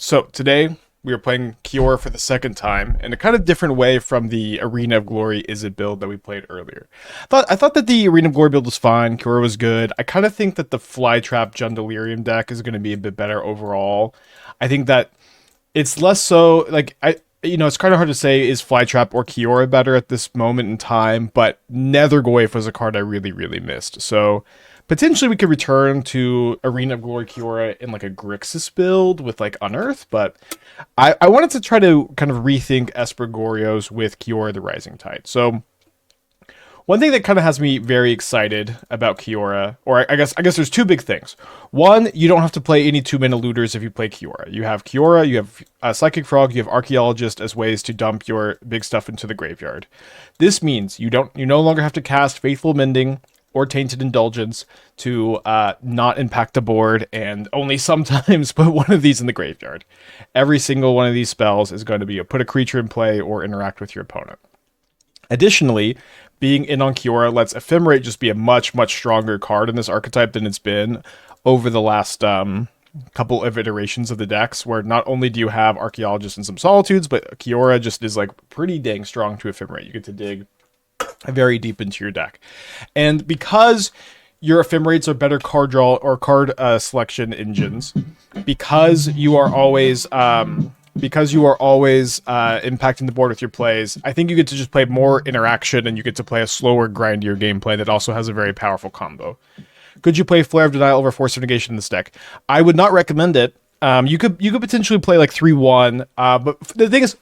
So today we are playing Kiora for the second time in a kind of different way from the Arena of Glory Is It build that we played earlier. I thought that the Arena of Glory build was fine. Kiora was good. I kind of think that the Flytrap Jund deck is going to be a bit better overall. I think that it's less so like it's kind of hard to say is Flytrap or Kiora better at this moment in time, but Nethergoyf was a card I really missed. So potentially we could return to Arena of Glory Kiora in like a Grixis build with like Unearth, but I wanted to try to kind of rethink Esper Goryos with Kiora the Rising Tide. So one thing that kind of has me very excited about Kiora, or I guess there's two big things. One, you don't have to play any 2-mana looters if you play Kiora. You have Kiora, you have Psychic Frog, you have Archaeologist as ways to dump your big stuff into the graveyard. This means you no longer have to cast Faithful Mending or Tainted Indulgence to not impact the board and only sometimes put one of these in the graveyard. Every single one of these spells is going to be a put a creature in play or interact with your opponent. Additionally, being in on Kiora lets Ephemerate just be a much stronger card in this archetype than it's been over the last couple of iterations of the decks, where not only do you have Archaeologists and some Solitudes, but Kiora just is like pretty dang strong to Ephemerate. You get to dig very deep into your deck. And because your Ephemerates are better card draw or card selection engines, because you are always impacting the board with your plays, I think you get to just play more interaction and you get to play a slower, grindier gameplay that also has a very powerful combo. Could you play Flare of Denial over Force of Negation in this deck? I would not recommend it. You could potentially play like 3-1, but the thing is,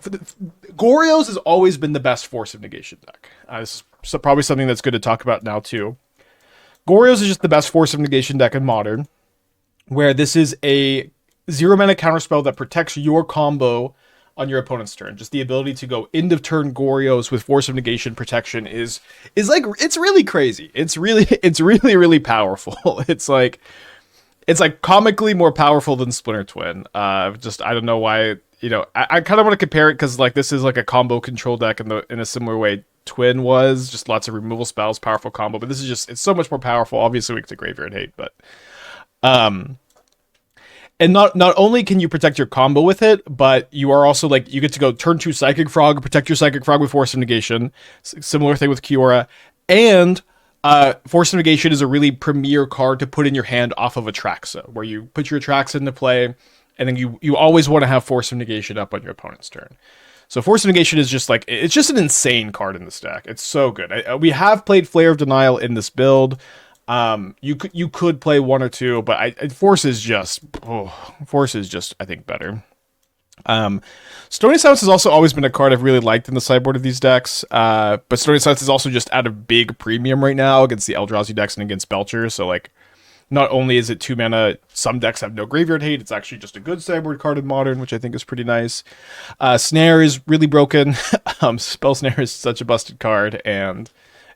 Goryos has always been the best Force of Negation deck. This is probably something that's good to talk about now too. Goryos is just the best Force of Negation deck in Modern, where this is a 0-mana counterspell that protects your combo on your opponent's turn. Just the ability to go end of turn Goryos with Force of Negation protection is like, it's really crazy. It's really powerful. It's like comically more powerful than Splinter Twin. I don't know why. I kind of want to compare it because like this is like a combo control deck in a similar way Twin was, just lots of removal spells, powerful combo. But this is it's so much more powerful. Obviously, we get to graveyard hate, but and not only can you protect your combo with it, but you are also like, you get to go turn 2 Psychic Frog, protect your Psychic Frog with Force of Negation. Similar thing with Kiora. And Force of Negation is a really premier card to put in your hand off of Atraxa, where you put your Atraxa into play, and then you always want to have Force of Negation up on your opponent's turn. So Force of Negation is just like, it's just an insane card in this deck. It's so good. We have played Flare of Denial in this build. You could play 1 or 2, but Force is just I think better. Stony Silence has also always been a card I've really liked in the sideboard of these decks. But Stony Silence is also just at a big premium right now against the Eldrazi decks and against Belcher. So like, not only is it 2 mana, some decks have no graveyard hate. It's actually just a good sideboard card in Modern, which I think is pretty nice. Snare is really broken. Spell Snare is such a busted card, and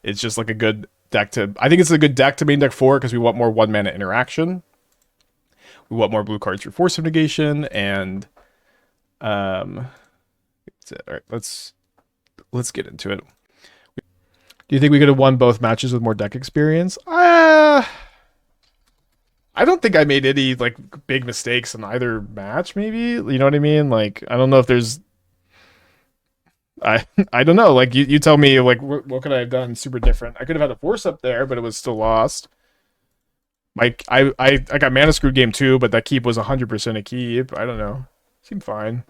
it's just like a good deck I think it's a good deck to main deck for, because we want more 1-mana interaction. We want more blue cards for Force of Negation, and that's it. All right, let's get into it. Do you think we could have won both matches with more deck experience? I don't think I made any like big mistakes in either match. Maybe, you know what I mean? Like, I don't know if there's. I don't know. Like, you tell me. Like, what could I have done super different? I could have had a Force up there, but it was still lost. Like, I got mana screwed game 2, but that keep was 100% a keep. I don't know. Seemed fine.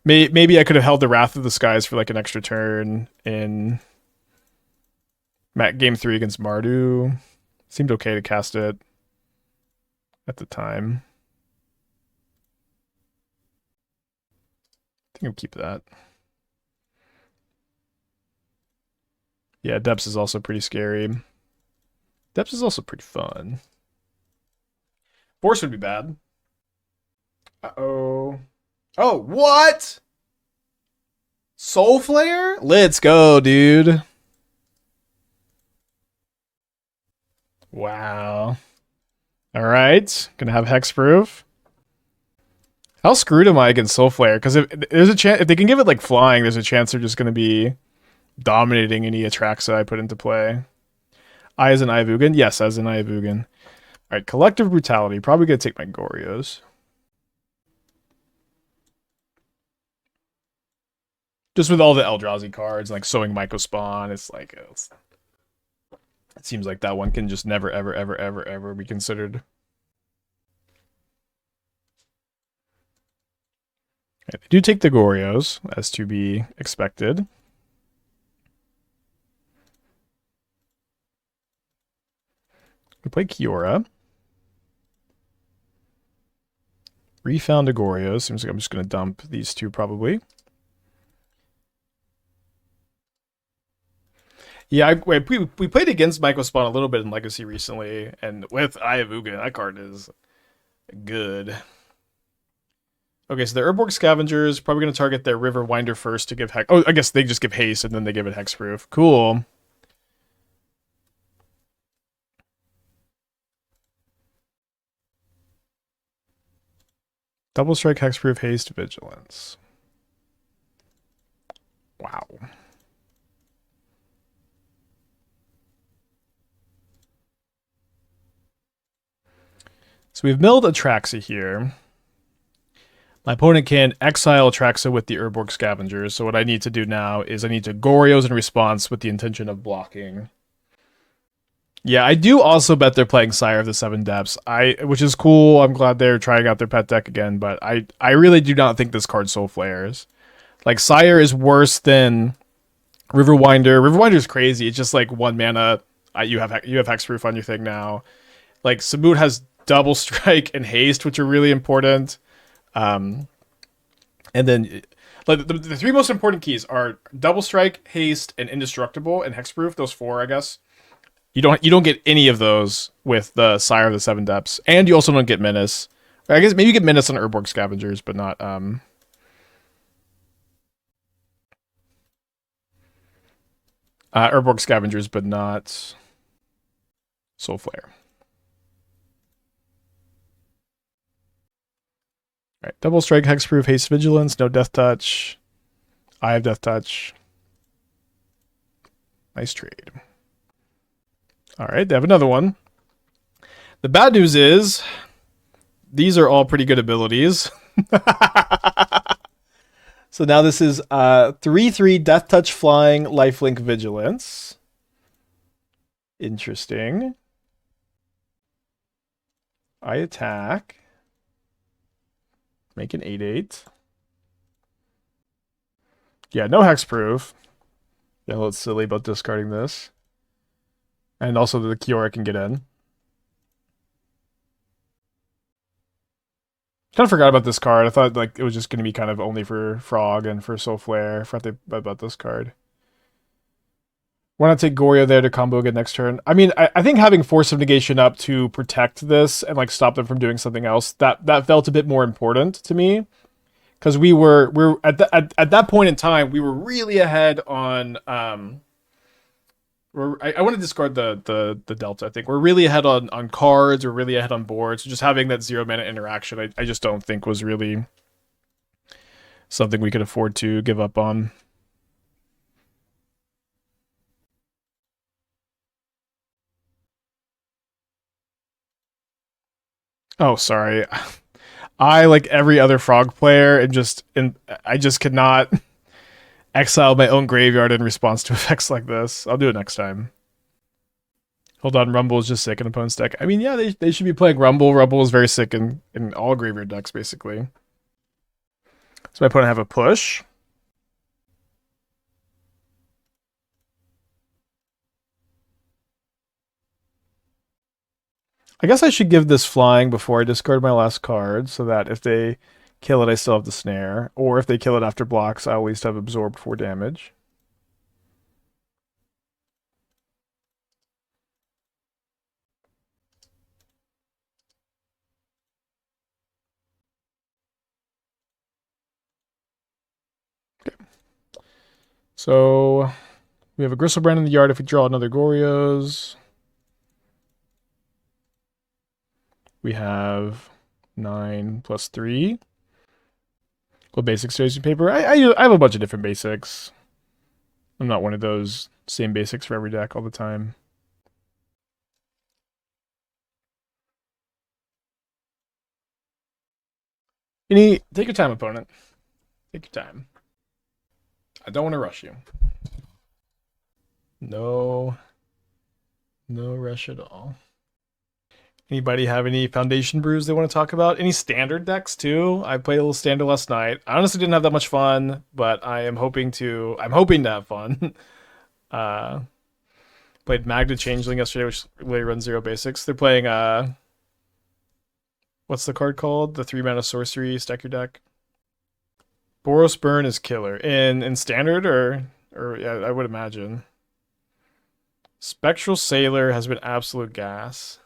Maybe I could have held the Wrath of the Skies for like an extra turn in game 3 against Mardu. Seemed okay to cast it at the time. I think I'll keep that. Yeah, Depths is also pretty scary. Depths is also pretty fun. Force would be bad. Uh-oh. Oh, what? Soul Flare? Let's go, dude. Wow. All right. Gonna have Hexproof. How screwed am I against Soul Flare? Because if there's a chance, if they can give it like flying, there's a chance they're just gonna be dominating any Atraxa I put into play. I as an Iavugan? Yes, as an Iavugan. Alright, Collective Brutality. Probably gonna take my Goryos. Just with all the Eldrazi cards, like Sowing Mycospawn, it's like it seems like that one can just never, ever, ever, ever, ever be considered. They do take the Goryos, as to be expected. We play Kiora. Refound a Goryo. Seems like I'm just going to dump these two probably. Yeah, we played against Mycospawn a little bit in Legacy recently, and with Eye of Ugin, that card is good. Okay, so the Urborg Scavengers probably going to target their River Winder first to give Hex. Oh, I guess they just give haste and then they give it Hexproof. Cool. Double Strike, Hexproof, Haste, Vigilance. Wow. So we've milled Atraxa here. My opponent can exile Atraxa with the Urborg Scavengers, so what I need to do now is I need to Goryos in response with the intention of blocking. Yeah, I do also bet they're playing Sire of the Seven Depths, which is cool. I'm glad they're trying out their pet deck again, but I really do not think this card Soul Flares. Like, Sire is worse than Riverwinder. Riverwinder is crazy. It's just like 1 mana. You have Hexproof on your thing now. Like, Samut has Double Strike and Haste, which are really important. And then, like, the 3 most important keys are Double Strike, Haste, and Indestructible, and Hexproof. Those 4, I guess. You don't get any of those with the Sire of the Seven Depths, and you also don't get Menace. I guess maybe you get Menace on Urborg Scavengers, but not Urborg Scavengers, but not Soul Flare. All right, Double Strike, Hexproof, Haste, Vigilance, no Death Touch. I have Death Touch. Nice trade. All right, they have another one. The bad news is these are all pretty good abilities. So now this is 3/3 Death Touch, Flying, Lifelink, Vigilance. Interesting. I attack. Make an 8/8. Yeah, no hexproof. Yeah, a little silly about discarding this. And also the Kiora can get in. Kind of forgot about this card. I thought like it was just going to be kind of only for Frog and for Soul Flare. Forgot about this card. Why not take Goryo there to combo again next turn? I mean, I think having Force of Negation up to protect this and like stop them from doing something else, that felt a bit more important to me. Because we're at that point in time, we were really ahead on I want to discard the Delta. I think we're really ahead on cards. We're really ahead on boards. Just having that 0 mana interaction, I just don't think was really something we could afford to give up on. Oh, sorry. I, like every other Frog player, I just cannot exile my own graveyard in response to effects like this. I'll do it next time. Hold on, Rumble is just sick in opponent's deck. I mean, yeah, they should be playing Rumble. Rumble is very sick in all graveyard decks, basically. So my opponent have a push. I guess I should give this flying before I discard my last card, so that if they kill it, I still have the snare. Or if they kill it after blocks, I at least have absorbed 4 damage. Okay. So we have a Griselbrand in the yard if we draw another Goryos. We have 9 plus 3. Well, basic tracing paper. I have a bunch of different basics. I'm not one of those same basics for every deck all the time. Take your time, opponent. Take your time. I don't want to rush you. No rush at all. Anybody have any foundation brews they want to talk about? Any standard decks too? I played a little standard last night. I honestly didn't have that much fun, but I'm hoping to have fun. Played Magna Changeling yesterday, which really runs 0 basics. They're playing what's the card called? The 3-mana sorcery, stack your deck. Boros Burn is killer. In standard or yeah, I would imagine. Spectral Sailor has been absolute gas.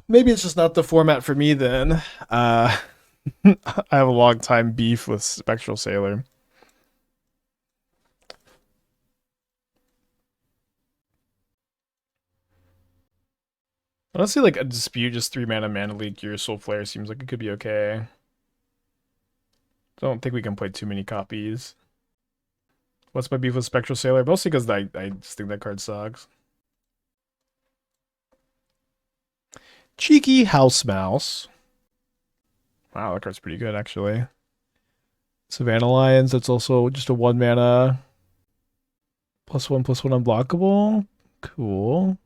Maybe it's just not the format for me then. I have a long time beef with Spectral Sailor. Honestly, like a Dispute, just 3-mana Mana Leak, your Soul Flare seems like it could be okay. Don't think we can play too many copies. What's my beef with Spectral Sailor? Mostly because I just think that card sucks. Cheeky House Mouse. Wow, that card's pretty good, actually. Savannah Lions, that's also just a 1-mana. +1/+1 unblockable. Cool.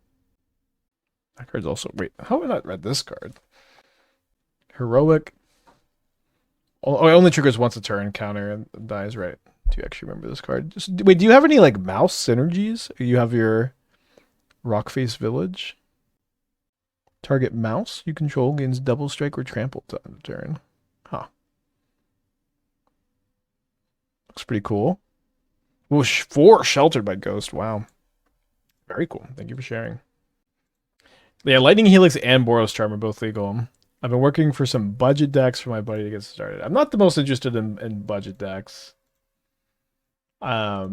That card's also... Wait, how have I not read this card? Heroic. Oh, it only triggers once a turn, counter, and dies, right. Do you actually remember this card? Wait, do you have any, like, mouse synergies? You have your Rockface Village. Target mouse you control gains double strike or trample on the turn. Huh. Looks pretty cool. Whoosh, 4 Sheltered by Ghost. Wow. Very cool. Thank you for sharing. Yeah, Lightning Helix and Boros Charm are both legal. I've been working for some budget decks for my buddy to get started. I'm not the most interested in budget decks. I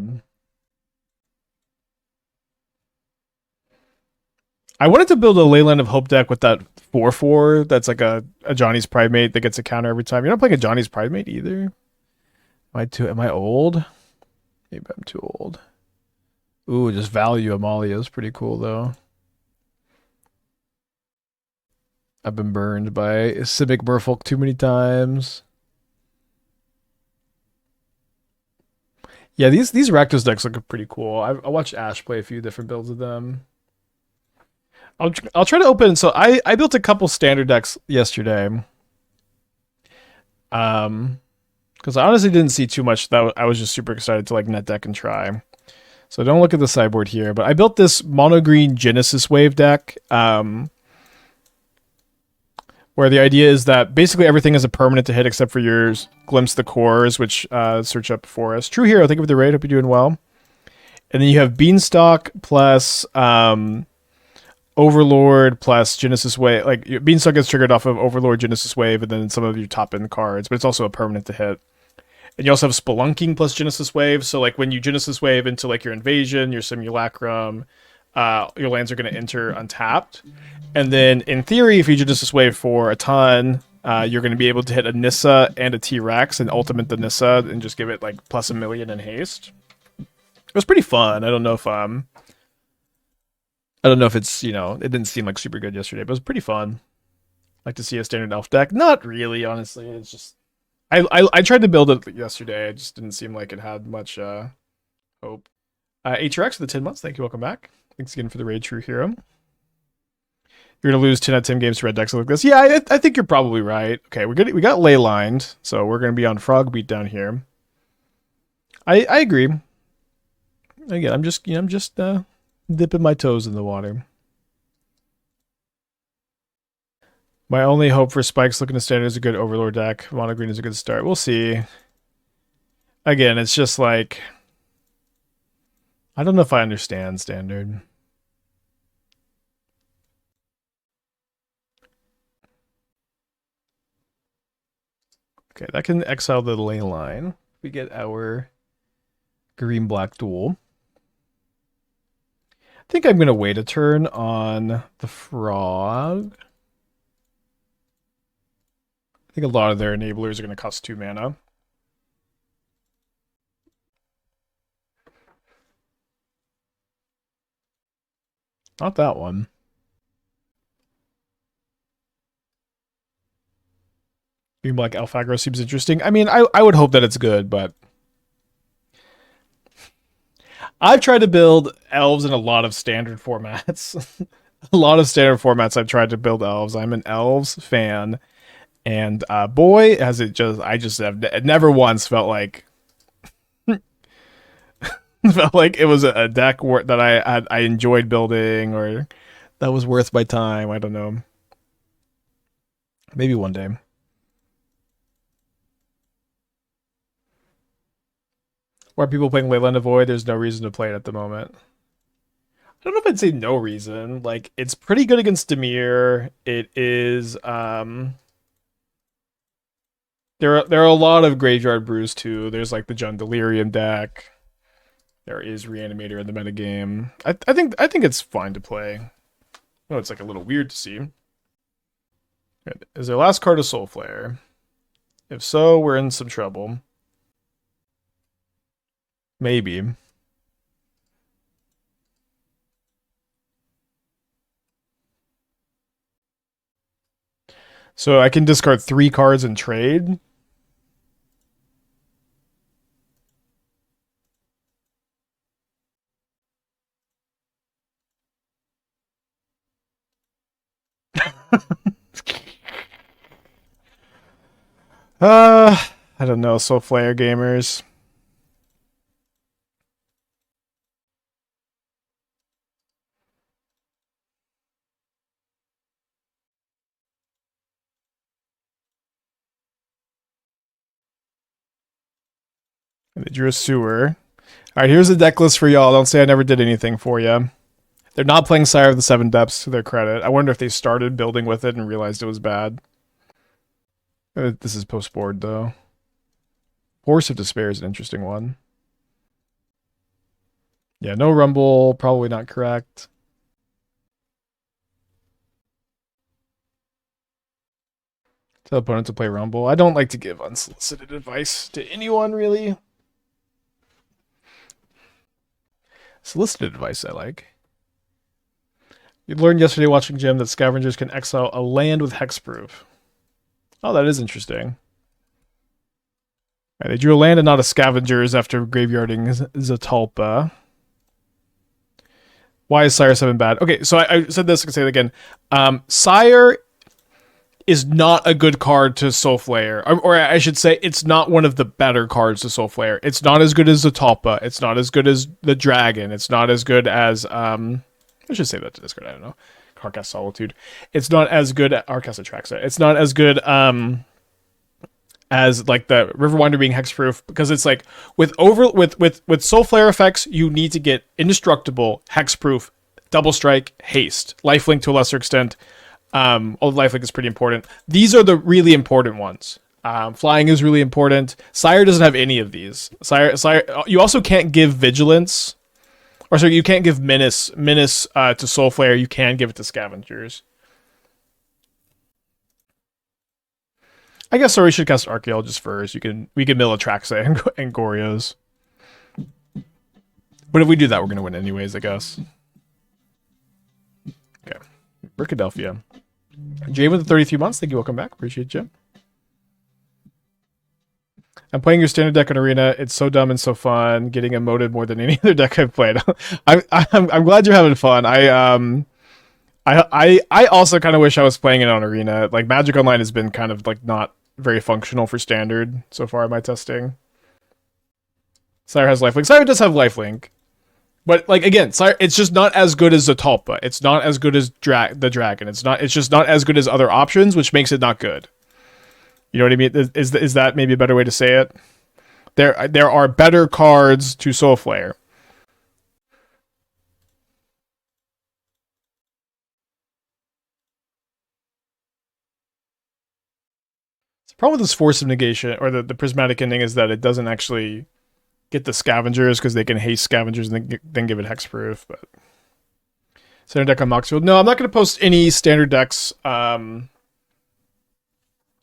wanted to build a Leyland of Hope deck with that 4/4 that's like a Johnny's Primate that gets a counter every time. You're not playing a Johnny's Primate either? Am I old? Maybe I'm too old. Ooh, just Value Amalia is pretty cool though. I've been burned by Simic Merfolk too many times. Yeah, these Rakdos decks look pretty cool. I watched Ash play a few different builds of them. I'll try to open. So I built a couple standard decks yesterday. Because I honestly didn't see too much. That I was just super excited to like net deck and try. So don't look at the sideboard here, but I built this mono green Genesis Wave deck. Where the idea is that basically everything is a permanent to hit except for your Glimpse the Cores, which search up for us. True Hero, thank you for the raid. Hope you're doing well. And then you have Beanstalk plus Overlord plus Genesis Wave. Like Beanstalk gets triggered off of Overlord, Genesis Wave, and then some of your top end cards, but it's also a permanent to hit. And you also have Spelunking plus Genesis Wave. So like when you Genesis Wave into like your Invasion, your Simulacrum, your lands are going to enter untapped. And then in theory, if you Genesis Wave for a ton, you're going to be able to hit a Nissa and a T-Rex and ultimate the Nissa and just give it like plus 1,000,000 in haste. It was pretty fun. I don't know if it's, you know, it didn't seem like super good yesterday, but it was pretty fun. Like to see a standard elf deck. Not really, honestly. It's just I tried to build it yesterday. It just didn't seem like it had much hope. HRX for the 10 months. Thank you. Welcome back. Thanks again for the raid, True Hero. You're gonna lose 10 out of 10 games to red decks like this. Yeah, I think you're probably right. Okay, we got ley lined, so we're gonna be on Frog Beat down here. I agree. Again, I'm just dipping my toes in the water. My only hope for Spikes looking to standard is a good Overlord deck. Mono green is a good start. We'll see. Again, it's just like I don't know if I understand standard. Okay, that can exile the ley line. We get our green-black duel. I think I'm going to wait a turn on the frog. I think a lot of their enablers are going to cost 2 mana. Not that one. Green Black Alphagro seems interesting. I mean, I would hope that it's good, but I've tried to build elves in a lot of standard formats. A lot of standard formats I've tried to build elves. I'm an elves fan, and boy, has it just I just have never once felt like felt like it was a deck that I enjoyed building or that was worth my time. I don't know. Maybe one day. Why are people playing Leyland of Void? There's no reason to play it at the moment. I don't know if I'd say no reason. Like, it's pretty good against Dimir. It is, there are a lot of Graveyard Brews too. There's like the Jund Delirium deck. There is Reanimator in the metagame. I think it's fine to play. Oh, it's like a little weird to see. Is their last card a Soul Flare? If so, we're in some trouble. Maybe. So I can discard 3 cards and trade. I don't know, Soul Flare gamers. And they drew a sewer. Alright, here's the deck list for y'all. Don't say I never did anything for you. They're not playing Sire of the Seven Depths to their credit. I wonder if they started building with it and realized it was bad. This is post-board, though. Force of Despair is an interesting one. Yeah, no Rumble. Probably not correct. Tell opponent to play Rumble. I don't like to give unsolicited advice to anyone, really. Solicited advice I like. You learned yesterday watching Jim that scavengers can exile a land with hexproof. Oh, that is interesting. Right, they drew a land and not a scavengers after graveyarding Zatalpa. Why is Sire 7 bad? Okay, so I said this, I can say it again. Sire is not a good card to Soul Flare. Or I should say, it's not one of the better cards to Soul Flare. It's not as good as Zatalpa. It's not as good as the Dragon. It's not as good as... I should say that to this card, I don't know. Carcast Solitude. It's not as good at Arcast Atraxa. It's not as good as like the Riverwinder being hexproof, because it's like with Soul Flare effects, you need to get indestructible, hexproof, double strike, haste, lifelink to a lesser extent. Although lifelink is pretty important. These are the really important ones. Flying is really important. Sire doesn't have any of these. Sire. You also can't give vigilance. Or sorry, you can't give menace to Soul Flare. You can give it to Scavengers. I guess sorry, we should cast Archaeologist first. We can mill Atraxa and Goryos. But if we do that, we're gonna win anyways, I guess. Okay. Bricadelphia. Jay with the 33 months, thank you, welcome back. Appreciate you. I'm playing your standard deck in Arena. It's so dumb and so fun. Getting emoted more than any other deck I've played. I'm glad you're having fun. I also kind of wish I was playing it on Arena. Like Magic Online has been kind of like not very functional for standard so far in my testing. Sire has lifelink. Sire does have lifelink. But like again, Sire, it's just not as good as Zatalpa. It's not as good as the Dragon. It's just not as good as other options, which makes it not good. You know what I mean? Is that maybe a better way to say it? There are better cards to Soul Flare. The problem with this Force of Negation, or the Prismatic Ending, is that it doesn't actually get the Scavengers, because they can haste Scavengers and then give it hexproof. But standard deck on Moxfield. No, I'm not going to post any standard decks.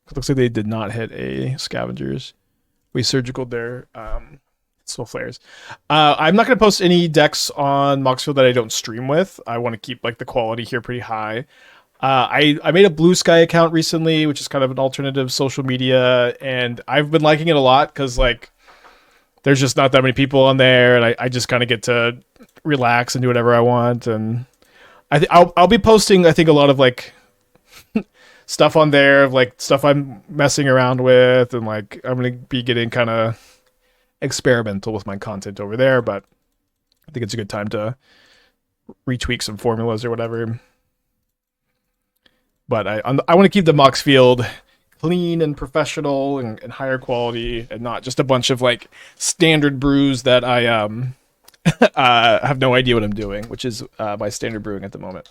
It looks like they did not hit a Scavengers. We surgicaled their Soul Flares. I'm not going to post any decks on Moxfield that I don't stream with. I want to keep like the quality here pretty high. I made a Blue Sky account recently, which is kind of an alternative social media, and I've been liking it a lot because like there's just not that many people on there, and I just kind of get to relax and do whatever I want. And I'll be posting, I think, a lot of like stuff on there, like stuff I'm messing around with, and like I'm gonna be getting kind of experimental with my content over there. But I think it's a good time to retweak some formulas or whatever. But I want to keep the Mox field clean and professional and higher quality, and not just a bunch of like standard brews that I have no idea what I'm doing, which is my standard brewing at the moment.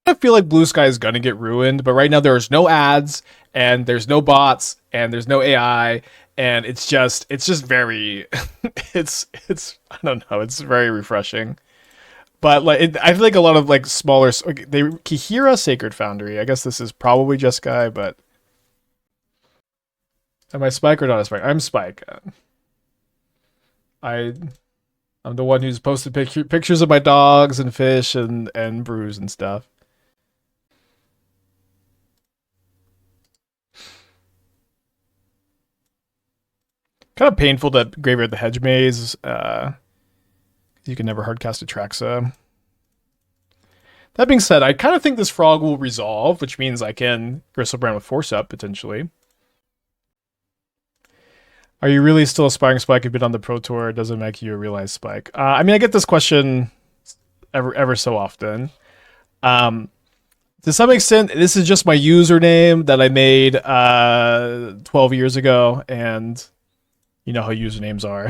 I feel like Blue Sky is gonna get ruined, but right now there's no ads and there's no bots and there's no AI, and it's just very it's I don't know, it's very refreshing. But like I feel like a lot of like smaller Kiora Sacred Foundry. I guess this is probably just Guy, but am I Spike or not a Spike? I'm Spike. I'm the one who's posted pictures of my dogs and fish and brews and stuff. Kind of painful that Graveyard the Hedge Maze. You can never hardcast Atraxa. That being said, I kind of think this frog will resolve, which means I can Griselbrand with Force Up, potentially. Are you really still aspiring Spike? You've been on the Pro Tour. It doesn't make you a realized Spike. I mean, I get this question ever so often. To some extent, this is just my username that I made 12 years ago, and you know how usernames are.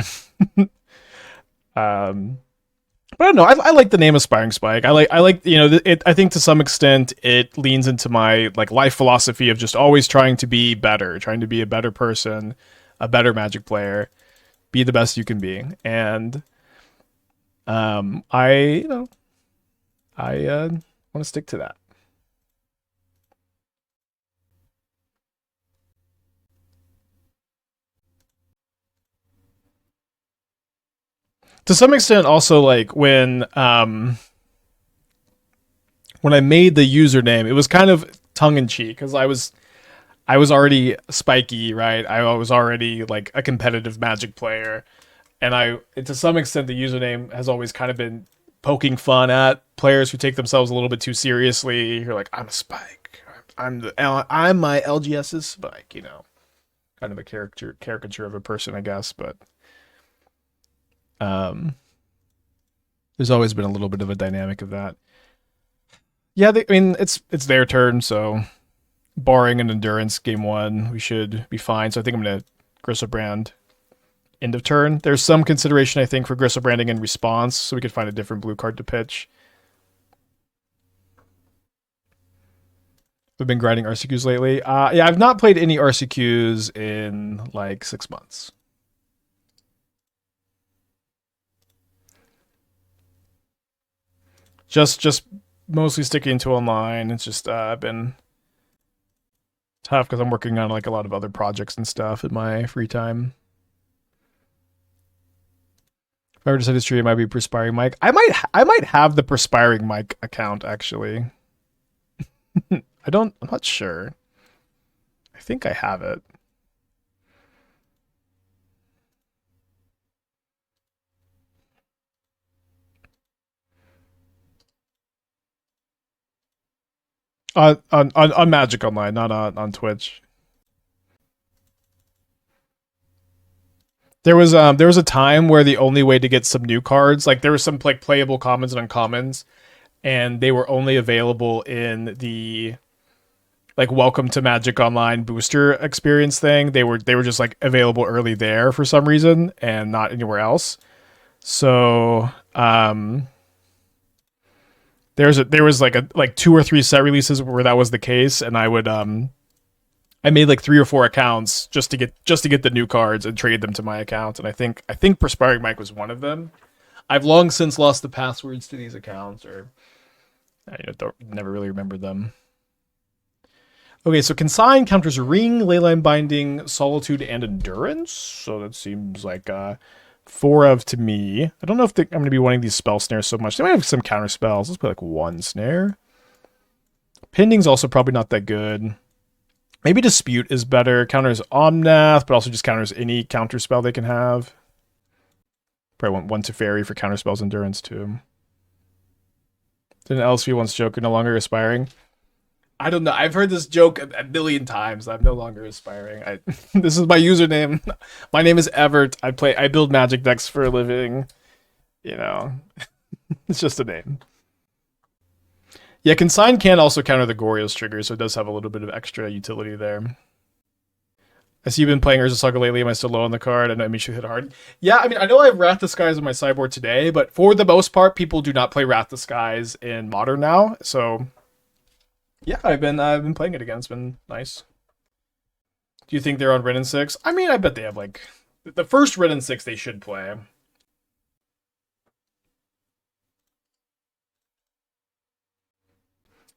But I don't know. I like the name Aspiring Spike. I like you know it. I think to some extent it leans into my like life philosophy of just always trying to be better, trying to be a better person, a better Magic player, be the best you can be. And I want to stick to that. To some extent, also like when I made the username, it was kind of tongue in cheek because I was already spiky, right? I was already like a competitive Magic player, and to some extent the username has always kind of been poking fun at players who take themselves a little bit too seriously. You're like, I'm a Spike. I'm my LGS's Spike, you know, kind of a caricature of a person, I guess, but. There's always been a little bit of a dynamic of that. Yeah, I mean it's their turn, so barring an endurance game 1, we should be fine. So I think I'm gonna Griselbrand end of turn. There's some consideration I think for Griselbranding in response, so we could find a different blue card to pitch. We've been grinding RCQs lately. Yeah, I've not played any RCQs in like 6 months. Just mostly sticking to online. It's just been tough because I'm working on like a lot of other projects and stuff in my free time. If I were to set history, it might be Perspiring Mike. I might have the Perspiring Mike account actually. I'm not sure. I think I have it. On Magic Online, not on Twitch. There was a time where the only way to get some new cards, like there were some like playable commons and uncommons, and they were only available in the like Welcome to Magic Online booster experience thing. They were just like available early there for some reason and not anywhere else. So there was like 2 or 3 set releases where that was the case, and I would I made like 3 or 4 accounts just to get the new cards and trade them to my account, and I think Perspiring Mike was one of them. I've long since lost the passwords to these accounts, or I never really remembered them. Okay, so Consign counters Ring, Leyline Binding, Solitude, and Endurance. So that seems like 4 of to me. I don't know if I'm going to be wanting these Spell Snares so much. They might have some counter spells. Let's put like 1 Snare. Pending's also probably not that good. Maybe Dispute is better. Counters Omnath, but also just counters any counter spell they can have. Probably want one Teferi for counter spells endurance too. Didn't LSV once joke you're no longer aspiring? I don't know. I've heard this joke a million times. I'm no longer aspiring. This is my username. My name is Evert. I build magic decks for a living. You know, it's just a name. Yeah, Consign can also counter the Goryos trigger, so it does have a little bit of extra utility there. I see you've been playing Urza Saga lately. Am I still low on the card? I know I should hit hard. Yeah, I mean, I know I have Wrath the Skies on my sideboard today, but for the most part, people do not play Wrath the Skies in Modern now. So, yeah, I've been playing it again. It's been nice. Do you think they're on Ren and 6? I mean, I bet they have like the first Ren and 6 they should play.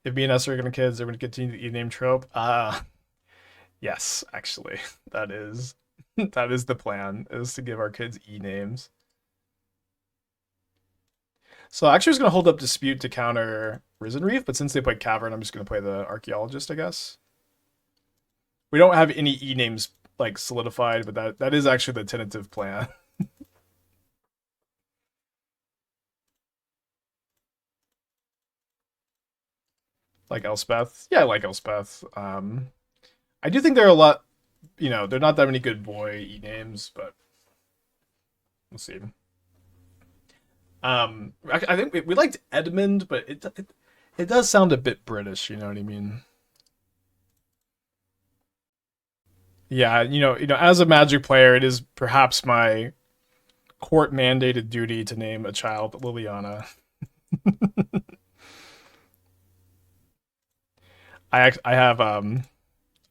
If me and Esther are gonna kids, they're gonna continue the e-name trope. Yes, actually, that is that is the plan, is to give our kids e-names. So I actually was gonna hold up Dispute to counter Risen Reef, but since they played Cavern, I'm just gonna play the Archaeologist, I guess. We don't have any e-names like solidified, but that is actually the tentative plan. Like Elspeth. Yeah, I like Elspeth. I do think there are a lot, there are not that many good boy e-names, but we'll see. I think we liked Edmund, but it does sound a bit British, you know what I mean? Yeah, as a Magic player, it is perhaps my court mandated duty to name a child Liliana. I have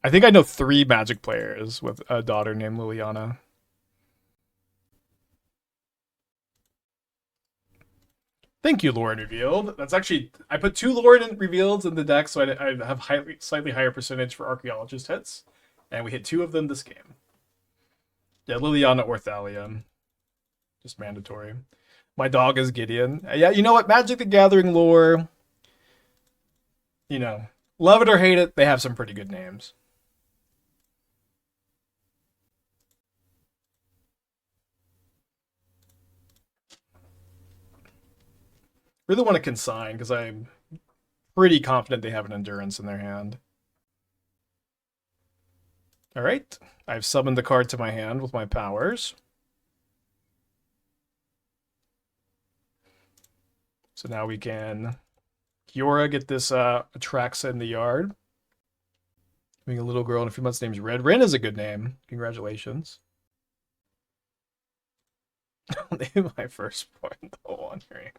I think I know 3 Magic players with a daughter named Liliana. Thank you, Lrien Revealed. That's actually I put 2 Lrien Revealeds in the deck, so I have slightly higher percentage for Archaeologist hits, and we hit 2 of them this game. Yeah, Liliana or Thalia, just mandatory. My dog is Gideon. Yeah, you know what? Magic the Gathering lore, love it or hate it, they have some pretty good names. Really want to consign because I'm pretty confident they have an endurance in their hand. All right, I've summoned the card to my hand with my powers. So now we can Kiora, get this Atraxa in the yard. Being a little girl in a few months' name's Red. Ren is a good name. Congratulations. Name my firstborn the Wandering.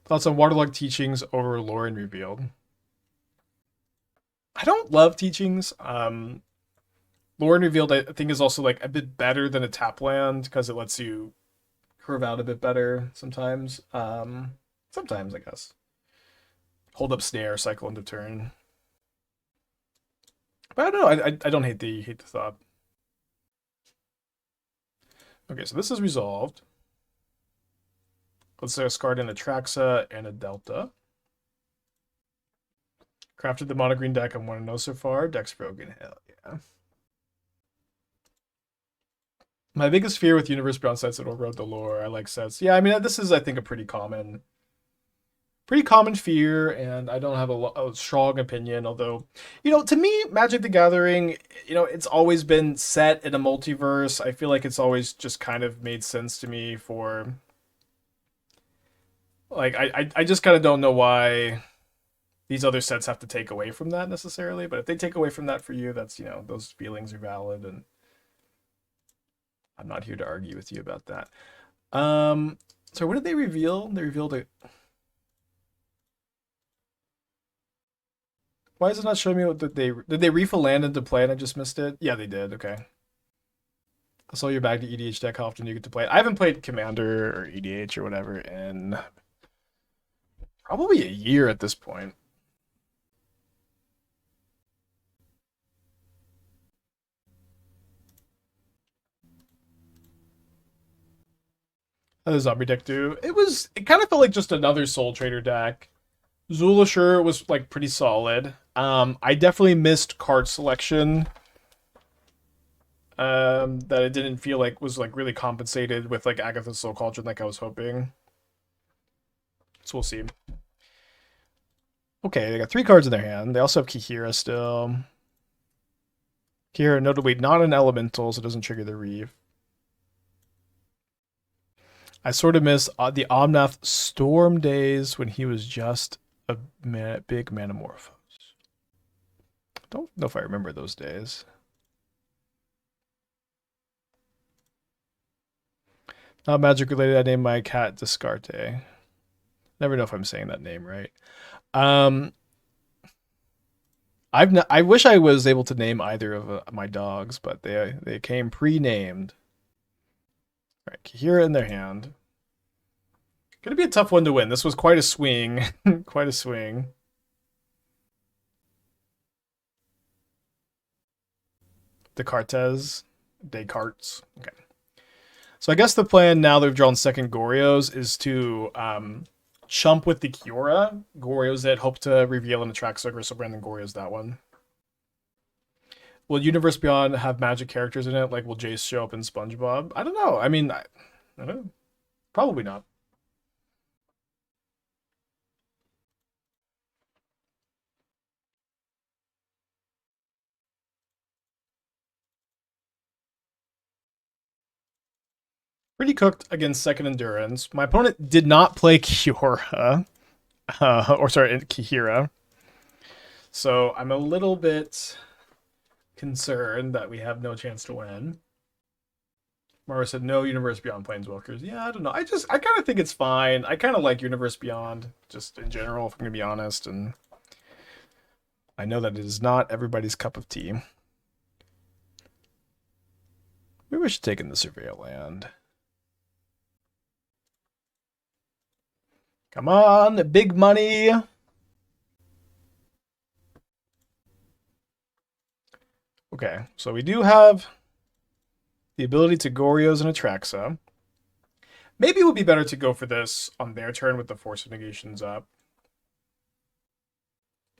Thoughts on Waterlogged Teachings over Lrien Revealed? I don't love Teachings. Lrien Revealed, I think, is also like a bit better than a tap land because it lets you curve out a bit better sometimes. Sometimes, I guess. Hold up snare, cycle into turn. But I don't know. I don't hate the thought. Okay, so this is resolved. Let's discard an Atraxa and a Delta. Crafted the mono green deck I want to know so far. Deck's broken. Hell yeah. My biggest fear with Universe Beyond sets that overrode the lore. I like sets. Yeah, I mean, this is, I think, a pretty common fear, and I don't have a strong opinion. Although, to me, Magic the Gathering, it's always been set in a multiverse. I feel like it's always just kind of made sense to me for, like, I just kind of don't know why these other sets have to take away from that necessarily. But if they take away from that for you, that's, those feelings are valid, and I'm not here to argue with you about that. So what did they reveal? They revealed a... Why is it not showing me what did they reef a land into play and I just missed it? Yeah, they did. Okay. I saw your bag to EDH deck. How often do you get to play it? I haven't played Commander or EDH or whatever in probably a year at this point. How does Zombie deck do? It kind of felt like just another Soul Trader deck. Zulashur was like pretty solid. I definitely missed card selection. That it didn't feel like was like really compensated with like Agatha's Soul Cauldron like I was hoping. So we'll see. Okay, they got 3 cards in their hand. They also have Kiora still. Kiora, notably not an elemental, so it doesn't trigger the Reeve. I sort of miss the Omnath Storm days when he was just a big Manamorphose. Don't know if I remember those days. Not magic related. I named my cat Descarte. Never know if I'm saying that name right. I wish I was able to name either of my dogs, but they came pre-named. All right, Kiora in their hand. Gonna be a tough one to win. This was quite a swing. Quite a swing. Descartes. Okay. So I guess the plan now that we've drawn second Goryos is to chump with the Kiora. Goryos that hope to reveal an Atraxa, Griselbrand, and Goryo's that one. Will Universe Beyond have magic characters in it? Like, will Jace show up in SpongeBob? I don't know. I mean, I don't know. Probably not. Pretty cooked against second Endurance. My opponent did not play Kiora. Kiora. So I'm a little bit concerned that we have no chance to win. Mara said no Universe Beyond Planeswalkers. Yeah, I don't know. I kind of think it's fine. I kind of like Universe Beyond, just in general, if I'm going to be honest. And I know that it is not everybody's cup of tea. Maybe we should take in the Surveil land. Come on, big money. Okay, so we do have the ability to Goryos and Atraxa. Maybe it would be better to go for this on their turn with the Force of Negations up.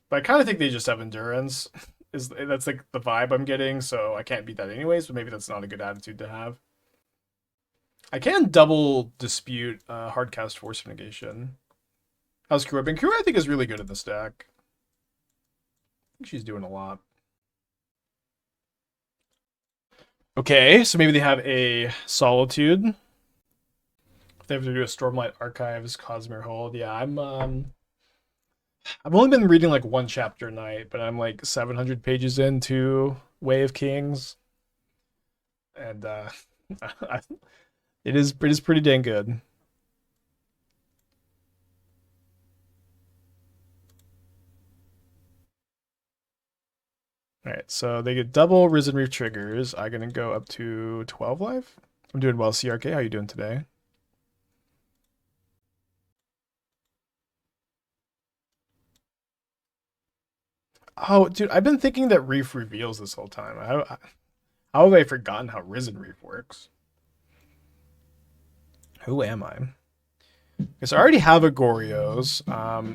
But I kind of think they just have Endurance. That's like the vibe I'm getting, so I can't beat that anyways, but maybe that's not a good attitude to have. I can double dispute Hardcast Force of Negation. How's Kiora been? Kiora I think is really good in this deck. I think she's doing a lot. Okay, so maybe they have a Solitude. If they have to do a Stormlight Archives, Cosmere Hold. Yeah, I've only been reading like one chapter a night, but I'm like 700 pages into Way of Kings. And it is pretty dang good. Alright, so they get double Risen Reef triggers. I'm gonna go up to 12 life. I'm doing well, CRK. How you doing today? Oh, dude, I've been thinking that Reef reveals this whole time. How have I forgotten how Risen Reef works? Who am I? Because I already have a Goryos.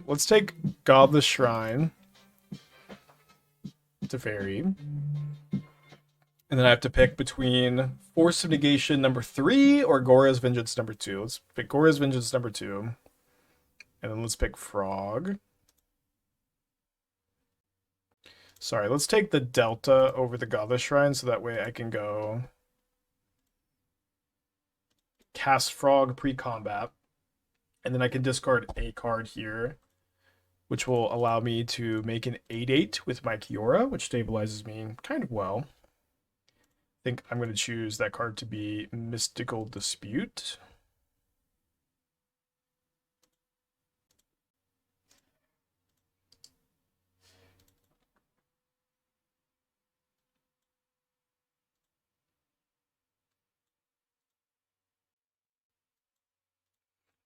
Let's take Godless Shrine. Teferi. And then I have to pick between Force of Negation number 3 or Goryo's Vengeance number 2. Let's pick Goryo's Vengeance number 2. And then let's pick Frog. Sorry, let's take the Delta over the Godless Shrine so that way I can go cast Frog pre-combat. And then I can discard a card here, which will allow me to make an 8/8 with my Kiora, which stabilizes me kind of well. I think I'm going to choose that card to be Mystical Dispute.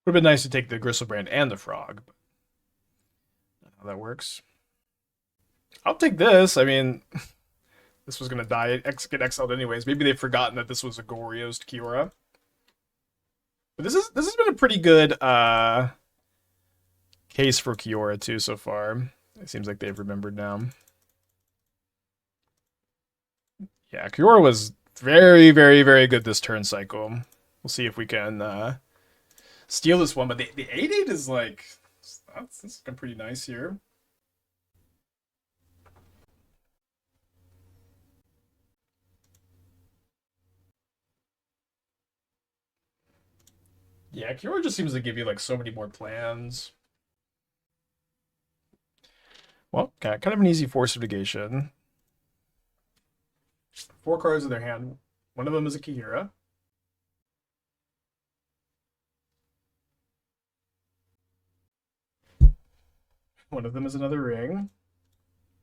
Would have been nice to take the Griselbrand and the Frog, but not how that works. I'll take this. I mean, this was going to die, get exiled anyways. Maybe they've forgotten that this was a Goryos Kiora. But this has been a pretty good case for Kiora too so far. It seems like they've remembered now. Yeah, Kiora was very, very, very good this turn cycle. We'll see if we can steal this one. But the 8/8 is like, that's looking pretty nice here. Yeah, Kiora just seems to give you like so many more plans. Well, kind of an easy Force of Negation. 4 cards in their hand. One of them is a Kiora. One of them is another ring.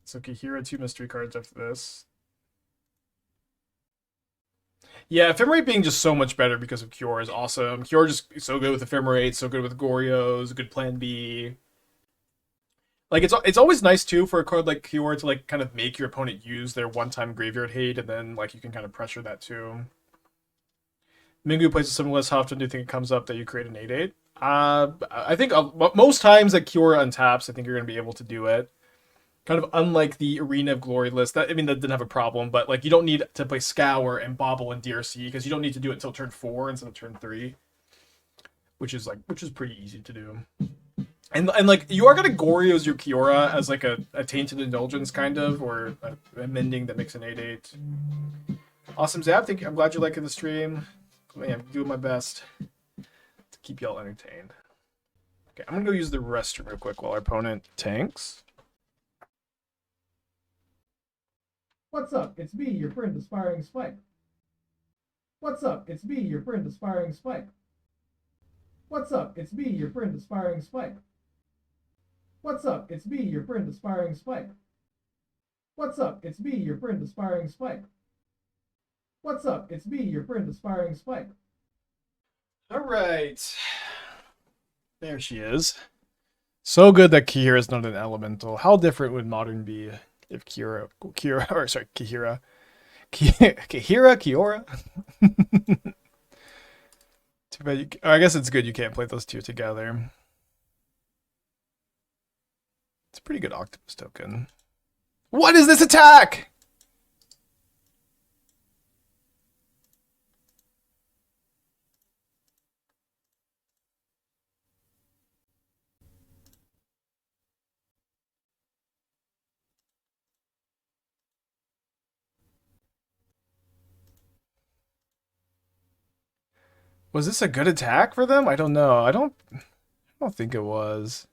So Kiora, 2 mystery cards after this. Yeah, Ephemerate being just so much better because of Kiora is awesome. Kiora just so good with Ephemerate, so good with Goryos, good plan B. Like it's always nice too for a card like Kiora to like kind of make your opponent use their one-time graveyard hate, and then like you can kind of pressure that too. Mingu plays a similar list. How often do you think it comes up that you create an 8/8? I think most times that Kiora untaps, I think you're going to be able to do it. Kind of unlike the Arena of Glory list. That didn't have a problem, but like you don't need to play Scour and Bobble and DRC because you don't need to do it until turn 4 instead of turn 3, which is pretty easy to do. And like you are gonna Goryos your Kiora as like a tainted indulgence kind of, or a mending that makes an 8/8. Awesome, Zap. I'm glad you're liking the stream. I'm doing my best to keep y'all entertained. Okay, I'm gonna go use the restroom real quick while our opponent tanks. What's up? It's me, your friend Aspiring Spike. What's up? It's me, your friend Aspiring Spike. What's up? It's me, your friend Aspiring Spike. What's up? It's me, your friend Aspiring Spike. What's up? It's me, your friend Aspiring Spike. What's up? It's me, your friend Aspiring Spike. All right. There she is. So good that Kiora is not an elemental. How different would Modern be if Kiora, Kiora. Too bad I guess it's good you can't play those two together. It's a pretty good octopus token. What is this attack? Was this a good attack for them? I don't know. I don't think it was.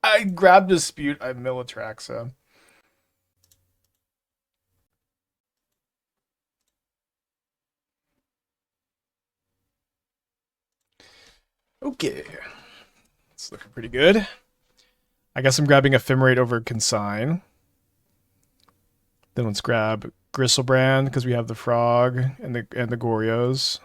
I grabbed Dispute. I mill Atraxa. Okay. It's looking pretty good. I guess I'm grabbing Ephemerate over Consign. Then let's grab Griselbrand because we have the frog and the Goryos.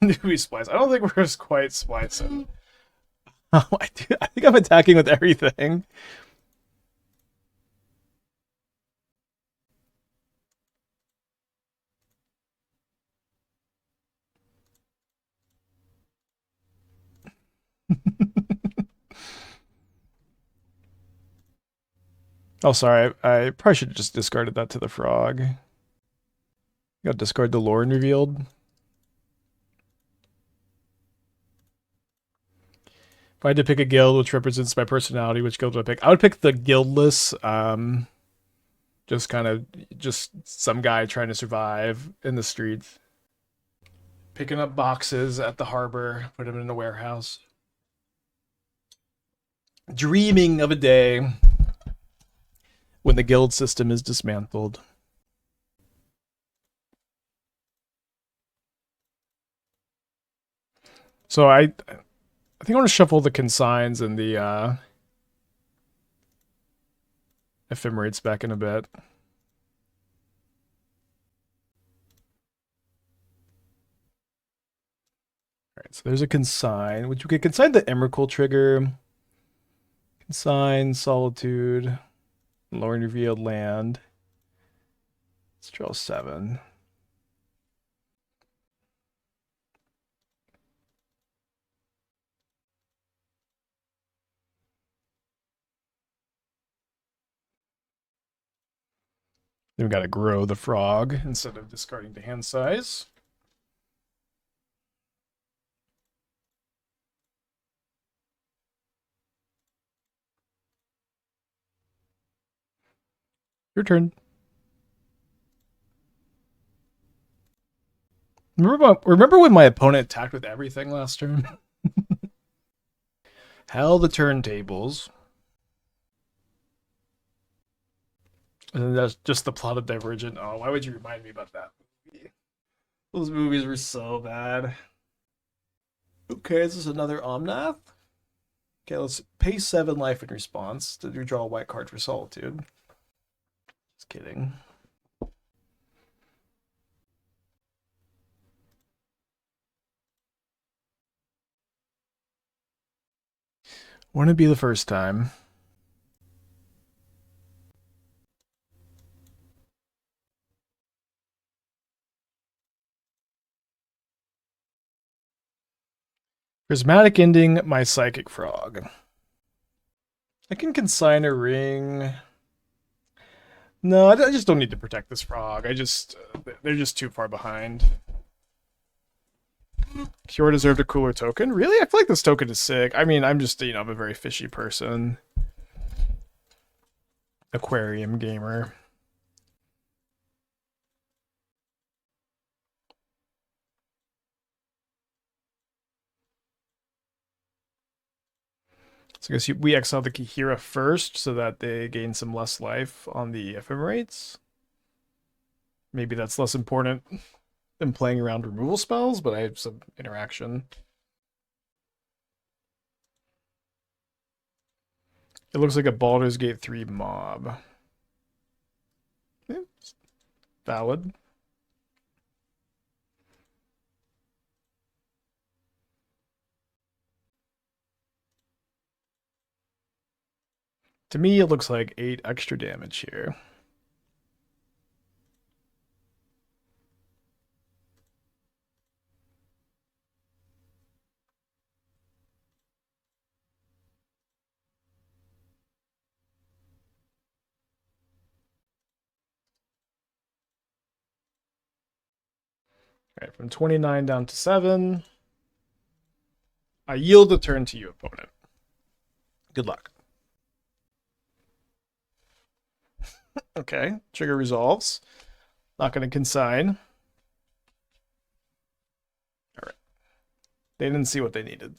Newbie splice. I don't think we're just quite splicing. Oh, I think I'm attacking with everything. Oh, sorry. I probably should have just discarded that to the frog. Got to discard the Lrien Revealed. If I had to pick a guild which represents my personality, which guild would I pick? I would pick the guildless. Just some guy trying to survive in the streets. Picking up boxes at the harbor, put them in a warehouse. Dreaming of a day when the guild system is dismantled. So I think I want to shuffle the consigns and the ephemerates back in a bit. So there's a Consign, which we could consign the Emrakul trigger. Consign, Solitude, Lrien Revealed land. Let's draw 7. Then we got to grow the frog instead of discarding the hand size. Your turn. Remember when my opponent attacked with everything last turn? Hell the turntables. And then that's just the plot of Divergent. Oh, why would you remind me about that movie? Those movies were so bad. Okay, is this another Omnath? Okay, let's pay 7 life in response to redraw a white card for Solitude. Just kidding. Wouldn't it be the first time? Prismatic Ending, my Psychic Frog. I can consign a ring. No, I just don't need to protect this frog. They're just too far behind. Kiora deserved a cooler token. Really? I feel like this token is sick. I mean, I'm just, I'm a very fishy person. Aquarium gamer. So I guess we exile the Kiora first so that they gain some less life on the Ephemerates. Maybe that's less important than playing around removal spells, but I have some interaction. It looks like a Baldur's Gate 3 mob. Yeah, valid. To me, it looks like 8 extra damage here. All right, from 29 down to 7. I yield the turn to you, opponent. Good luck. Okay, trigger resolves. Not going to consign. All right. They didn't see what they needed.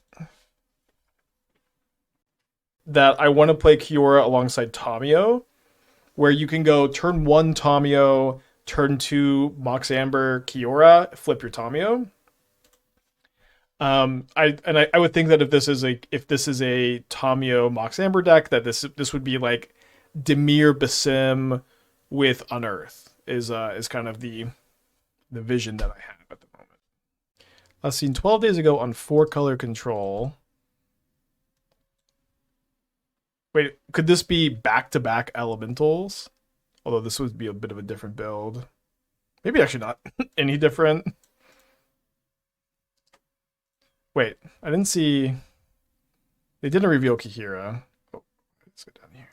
That I want to play Kiora alongside Tamio, where you can go turn 1 Tamio, turn 2 Mox Amber Kiora, flip your Tamio. I would think that if this is a Tamio Mox Amber deck, that this would be like Dimir Basim with Unearth is kind of the vision that I have at the moment. Last seen 12 days ago on 4-color control. Wait, could this be back-to-back elementals? Although this would be a bit of a different build. Maybe actually not any different. Wait, I didn't see... They didn't reveal Kiora. Oh, let's go down here.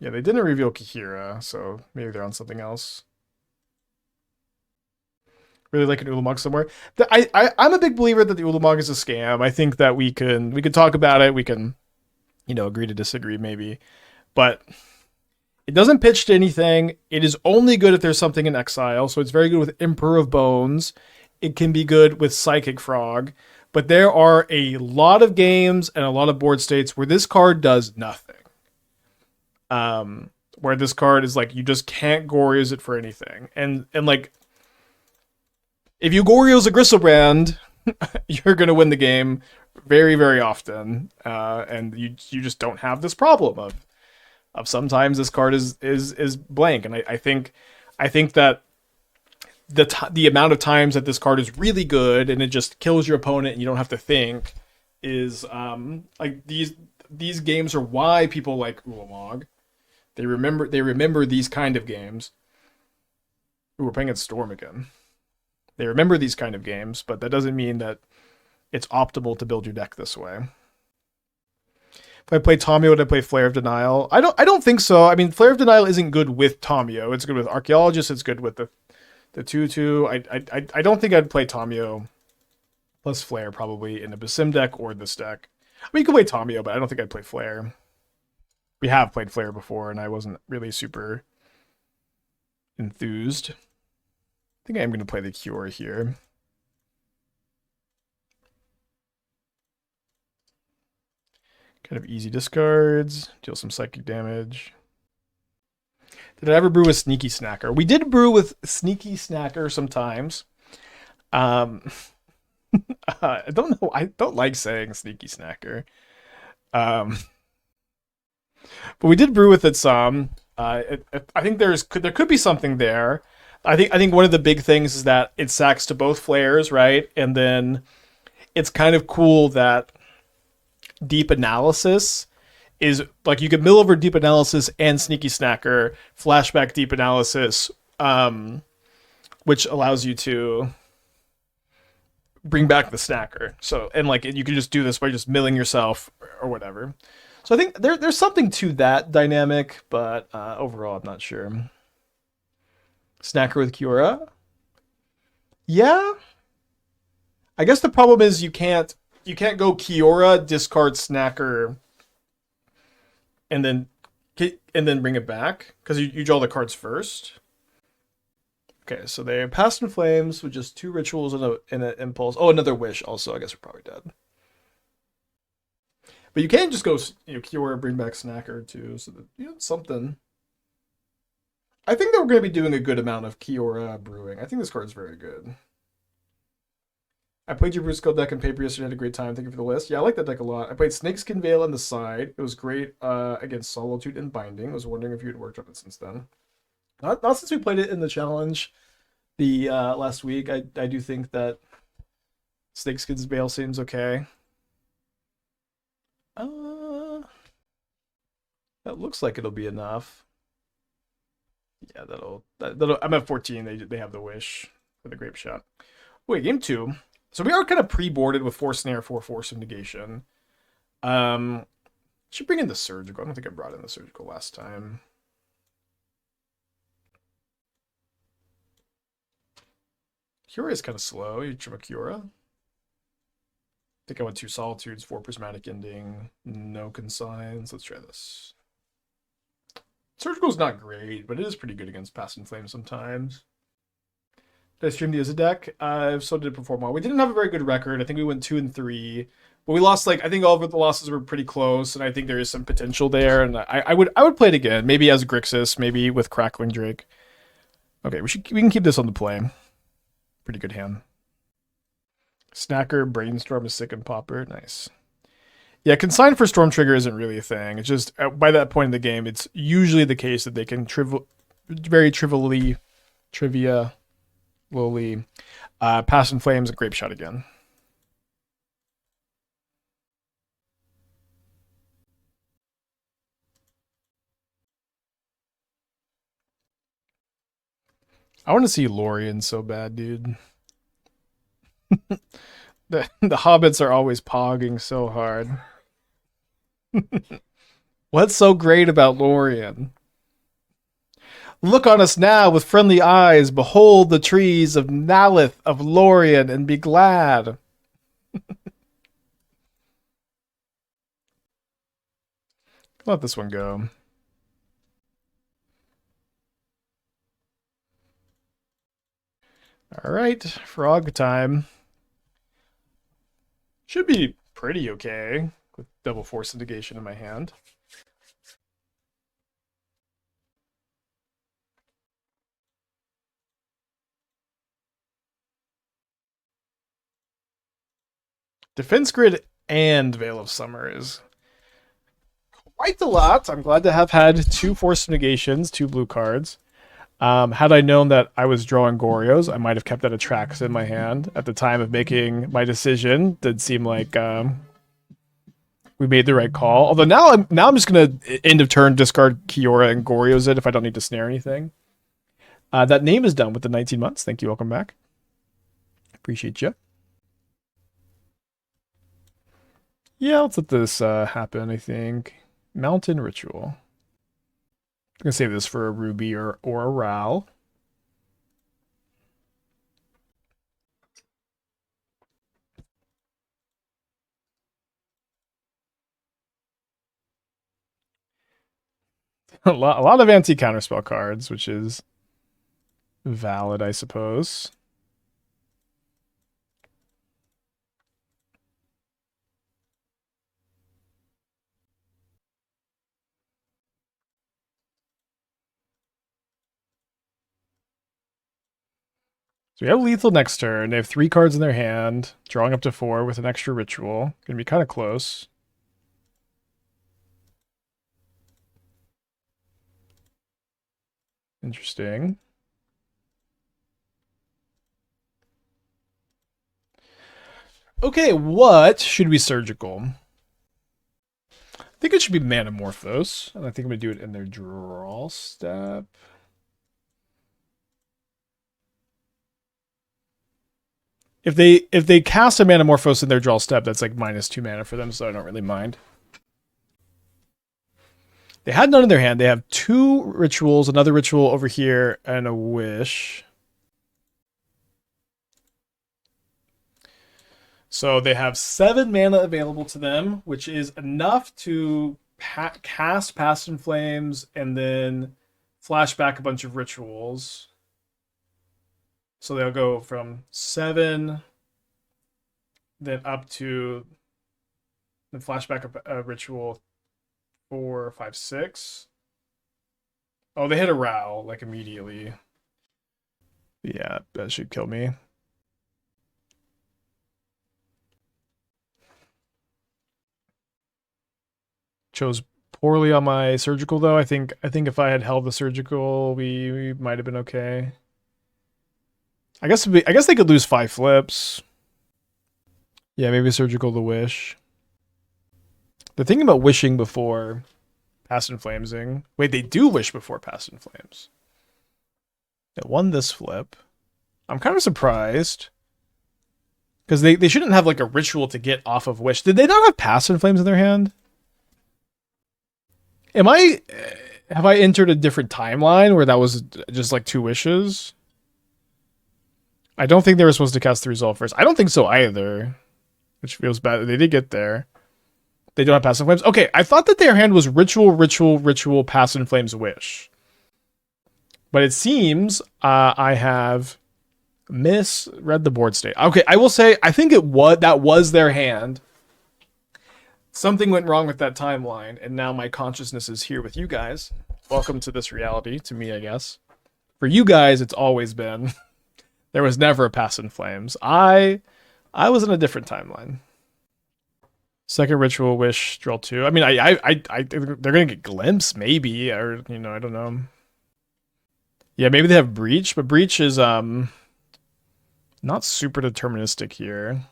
Yeah, they didn't reveal Kiora, so maybe they're on something else. Really like an Ulamog somewhere. I'm a big believer that the Ulamog is a scam. I think that we can talk about it. We can, agree to disagree maybe, but it doesn't pitch to anything. It is only good if there's something in exile. So it's very good with Emperor of Bones. It can be good with Psychic Frog, but there are a lot of games and a lot of board states where this card does nothing. Where this card is like you just can't Goryos it for anything, and like. If you Goryos a Griselbrand, you're going to win the game very, very often, and you just don't have this problem of sometimes this card is blank, and I think that the amount of times that this card is really good and it just kills your opponent and you don't have to think is like these games are why people like Ulamog. They remember these kind of games. Ooh, we're playing at Storm again. They remember these kind of games, but that doesn't mean that it's optimal to build your deck this way. If I play Tomio, would I play Flare of Denial? I don't think so. I mean, Flare of Denial isn't good with Tomio. It's good with Archaeologist. It's good with the 2/2. I don't think I'd play Tomio plus Flare probably in a Basim deck or this deck. I mean, you could play Tomio, but I don't think I'd play Flare. We have played Flare before, and I wasn't really super enthused. I think I am going to play the Kiora here. Kind of easy discards, deal some psychic damage. Did I ever brew with Sneaky Snacker? We did brew with Sneaky Snacker sometimes. I don't know. I don't like saying Sneaky Snacker. But we did brew with it some. I think there could be something there. I think one of the big things is that it sacks to both flares, right? And then it's kind of cool that Deep Analysis is like you can mill over Deep Analysis and Sneaky Snacker, flashback Deep Analysis, which allows you to bring back the Snacker. So and like you can just do this by just milling yourself or whatever. So I think there's something to that dynamic, but overall I'm not sure. Snacker with Kiora? Yeah. I guess the problem is you can't go Kiora, discard Snacker, and then bring it back because you draw the cards first. Okay, so they passed in flames with just 2 rituals and an impulse. Oh, another wish. Also, I guess we're probably dead. But you can just go, Kiora, bring back Snacker too, so that something. I think that we're going to be doing a good amount of Kiora brewing. I think this card's very good. I played your Brusco deck in paper yesterday. Had a great time. Thank you for the list. Yeah, I like that deck a lot. I played Snakeskin Veil on the side. It was great against Solitude and Binding. I was wondering if you had worked on it since then. Not since we played it in the challenge the last week. I do think that Snakeskin's Veil seems okay. That looks like it'll be enough. Yeah, that'll I'm at 14. They have the wish for the Grape Shot. Wait, game 2. So we are kind of pre-boarded with Force Snare for Force of Negation. Should bring in the Surgical. I don't think I brought in the Surgical last time. Kiora is kind of slow. You trim a Kiora. I think I went 2 Solitudes, 4 Prismatic Ending, no Consigns. Let's try this. Surgical is not great, but it is pretty good against Past in Flames sometimes. Did I stream the Izza deck? So did it perform well. We didn't have a very good record. I think we went 2-3. But we lost, I think all of the losses were pretty close, and I think there is some potential there. And I would play it again. Maybe as Grixis, maybe with Crackling Drake. Okay, we can keep this on the play. Pretty good hand. Snacker, Brainstorm is sick and Popper. Nice. Yeah, Consign for Storm Trigger isn't really a thing. It's just, by that point in the game, it's usually the case that they can very trivially Pass in Flames and Grape Shot again. I want to see Lrien so bad, dude. The hobbits are always pogging so hard. What's so great about Lrien? Look on us now with friendly eyes. Behold the trees of Nalith of Lrien and be glad. Let this one go. All right, frog time. Should be pretty okay with double Force of Negation in my hand. Defense Grid and Veil of Summer is quite a lot. I'm glad to have had 2 Force of Negations, 2 blue cards. Had I known that I was drawing Goryos, I might have kept that Atraxa in my hand at the time of making my decision. Did seem like we made the right call. Although now I'm just gonna end of turn discard Kiora and Goryos it if I don't need to snare anything. That name is done with the 19 months. Thank you. Welcome back. Appreciate you. Yeah, let's let this happen, I think. Mountain Ritual. I'm going to save this for a Ruby or a Ral. a lot of anti-counterspell cards, which is valid, I suppose. So we have lethal next turn. They have 3 cards in their hand, drawing up to 4 with an extra ritual. Gonna be kind of close. Interesting. Okay, what should we surgical? I think it should be Manamorphose, and I think I'm gonna do it in their draw step. If they cast a Manamorphose in their draw step, that's like -2 mana for them, so I don't really mind. They had none in their hand. They have 2 rituals, another ritual over here, and a wish. So they have 7 mana available to them, which is enough to cast Past in Flames and then flash back a bunch of rituals. So they'll go from 7, then up to, then flash back a ritual 4, 5, 6. Oh, they hit a Row like immediately. Yeah, that should kill me. Chose poorly on my surgical though. I think if I had held the surgical, we might have been okay. I guess they could lose 5 flips. Yeah, maybe surgical the wish. The thing about wishing before Past in Flamesing. Wait, they do wish before Past in Flames. It won this flip. I'm kind of surprised. Because they shouldn't have like a ritual to get off of wish. Did they not have Past in Flames in their hand? Have I entered a different timeline where that was just like 2 wishes? I don't think they were supposed to cast the resolve first. I don't think so either. Which feels bad. They did get there. They don't have Past in Flames. Okay, I thought that their hand was ritual, Past in Flames, wish. But it seems I have misread the board state. Okay, I will say I think that was their hand. Something went wrong with that timeline, and now my consciousness is here with you guys. Welcome to this reality, to me, I guess. For you guys, it's always been. There was never a Past in Flames. I was in a different timeline. Second ritual wish draw 2. I mean, I they're gonna get glimpse maybe, or I don't know. Yeah, maybe they have breach, but breach is not super deterministic here.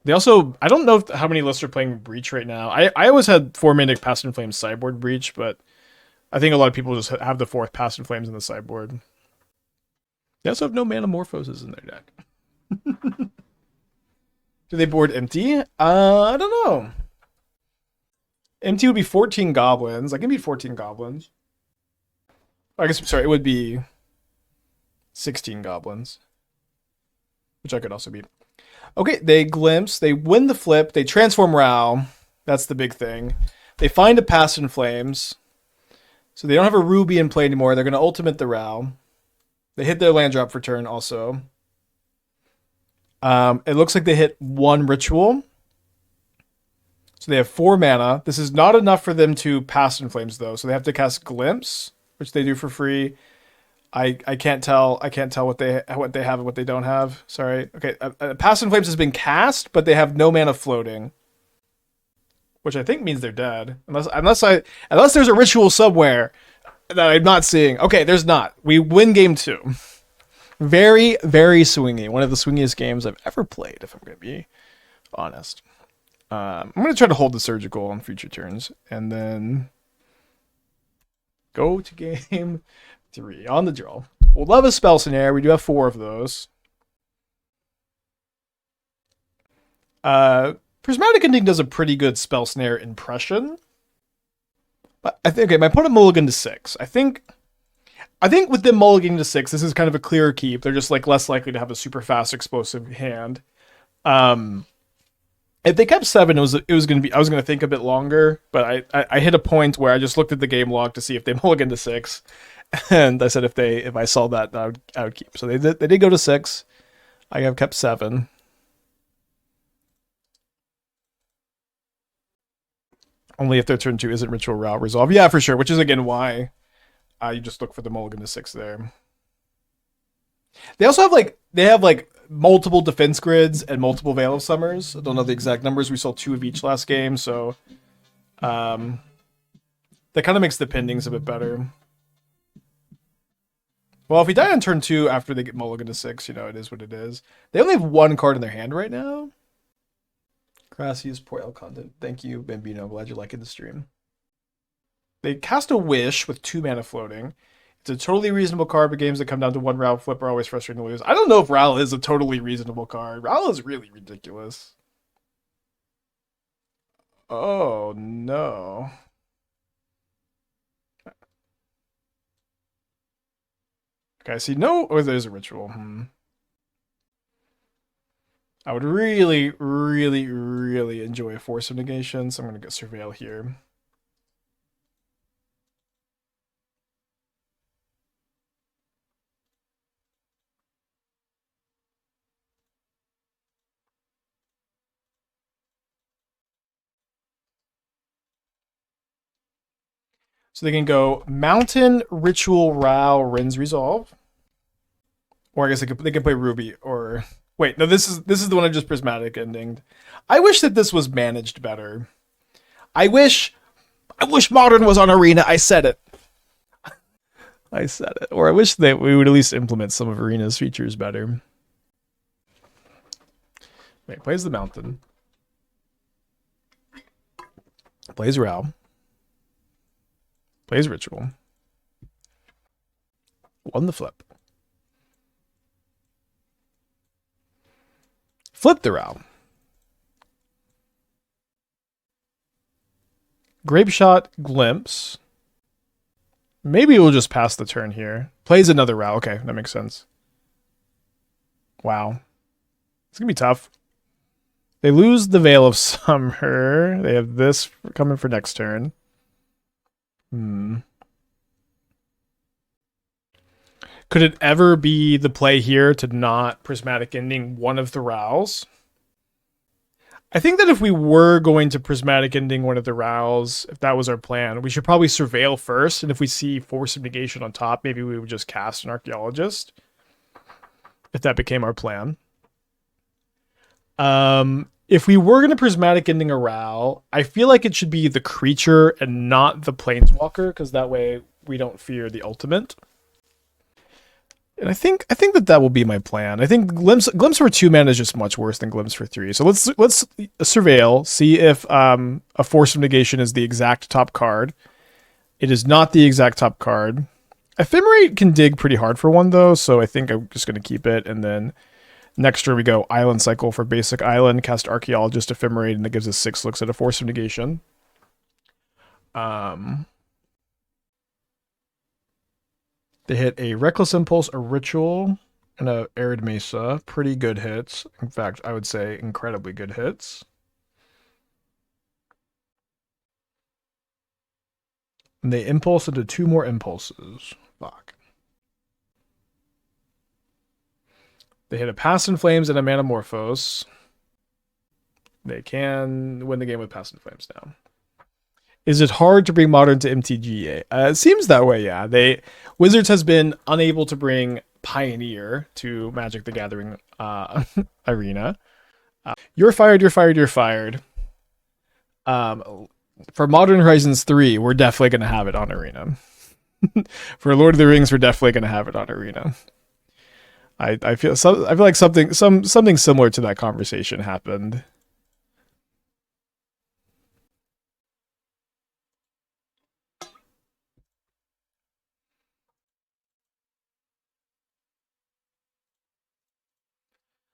They also, I don't know how many lists are playing breach right now. I always had 4-mana Past in Flames sideboard breach, but I think a lot of people just have the 4th Past in Flames in the sideboard. They also have no Manamorphoses in their deck. Do they board empty? I don't know. Empty would be 14 goblins. I can beat 14 goblins. I guess, sorry, it would be 16 goblins. Which I could also beat. Okay, they glimpse. They win the flip. They transform Rao. That's the big thing. They find a Past in Flames. So they don't have a Ruby in play anymore. They're going to ultimate the Rao. They hit their land drop for turn also. It looks like they hit 1 ritual. So they have 4 mana. This is not enough for them to Past in Flames though. So they have to cast Glimpse, which they do for free. I can't tell what they have and what they don't have. Sorry. Okay, Past in Flames has been cast, but they have no mana floating, which I think means they're dead. Unless there's a ritual somewhere. that I'm not seeing. Okay, there's not. We win game 2. Very, very swingy. One of the swingiest games I've ever played, if I'm going to be honest. I'm going to try to hold the surgical on future turns. And then go to game 3 on the draw. We'll love a Spell Snare. We do have 4 of those. Prismatic Ending does a pretty good Spell Snare impression. But I think, okay, my opponent mulliganed to 6. I think with them mulliganing to 6, this is kind of a clearer keep. They're just like less likely to have a super fast explosive hand. If they kept 7, it was gonna be, I was gonna think a bit longer, but I hit a point where I just looked at the game log to see if they mulliganed to 6, and I said if I saw that I would keep. So they did go to 6. I have kept 7. Only if their turn 2 isn't Ritual Route Resolve. Yeah, for sure. Which is again why you just look for the mulligan to 6 there. They also have like multiple defense grids and multiple Veil of Summers. I don't know the exact numbers. We saw 2 of each last game, so that kind of makes the pendings a bit better. Well, if we die on turn 2 after they get mulligan to 6, you know, it is what it is. They only have 1 card in their hand right now. Gracias por el content. Thank you, Bambino. Glad you're liking the stream. They cast a Wish with 2 mana floating. It's a totally reasonable card, but games that come down to 1 Ral flip are always frustrating to lose. I don't know if Ral is a totally reasonable card. Ral is really ridiculous. Oh, no. Okay, I see no... Oh, there's a ritual. I would really, really, really enjoy a Force of Negation, so I'm going to go Surveil here. So they can go Mountain, Ritual, Rao, Rin's Resolve. Or I guess they can play Ruby, or... Wait, no, this is the one I just Prismatic Ending. I wish that this was managed better. I wish Modern was on Arena. I said it. I said it. Or I wish that we would at least implement some of Arena's features better. Wait, plays the Mountain. Plays Rao. Plays Ritual. Won the flip. Flip the Rao. Grape Shot, Glimpse. Maybe we'll just pass the turn here. Plays another Rao. Okay, that makes sense. Wow. It's going to be tough. They lose the Veil of Summer. They have this coming for next turn. Could it ever be the play here to not Prismatic Ending one of the Raos? I think that if we were going to Prismatic Ending one of the Raos, if that was our plan, we should probably Surveil first, and if we see Force of Negation on top, maybe we would just cast an Archaeologist. If that became our plan. If we were going to Prismatic Ending a Rao, I feel like it should be the creature and not the Planeswalker, because that way we don't fear the ultimate. And I think that will be my plan. I think Glimpse for 2 mana is just much worse than Glimpse for 3. So let's Surveil, see if a Force of Negation is the exact top card. It is not the exact top card. Ephemerate can dig pretty hard for 1 though, so I think I'm just going to keep it. And then next turn we go Island Cycle for basic Island, cast Archaeologist, Ephemerate, and that gives us 6 looks at a Force of Negation. They hit a Reckless Impulse, a Ritual, and a Arid Mesa. Pretty good hits. In fact, I would say incredibly good hits. And they impulse into 2 more impulses. Fuck. They hit a Past in Flames and a Manamorphose. They can win the game with Past in Flames now. Is it hard to bring Modern to MTGA? It seems that way, yeah. Wizards has been unable to bring Pioneer to Magic the Gathering Arena. You're fired, you're fired, you're fired. For Modern Horizons 3, we're definitely going to have it on Arena. For Lord of the Rings, we're definitely going to have it on Arena. I feel like something similar to that conversation happened.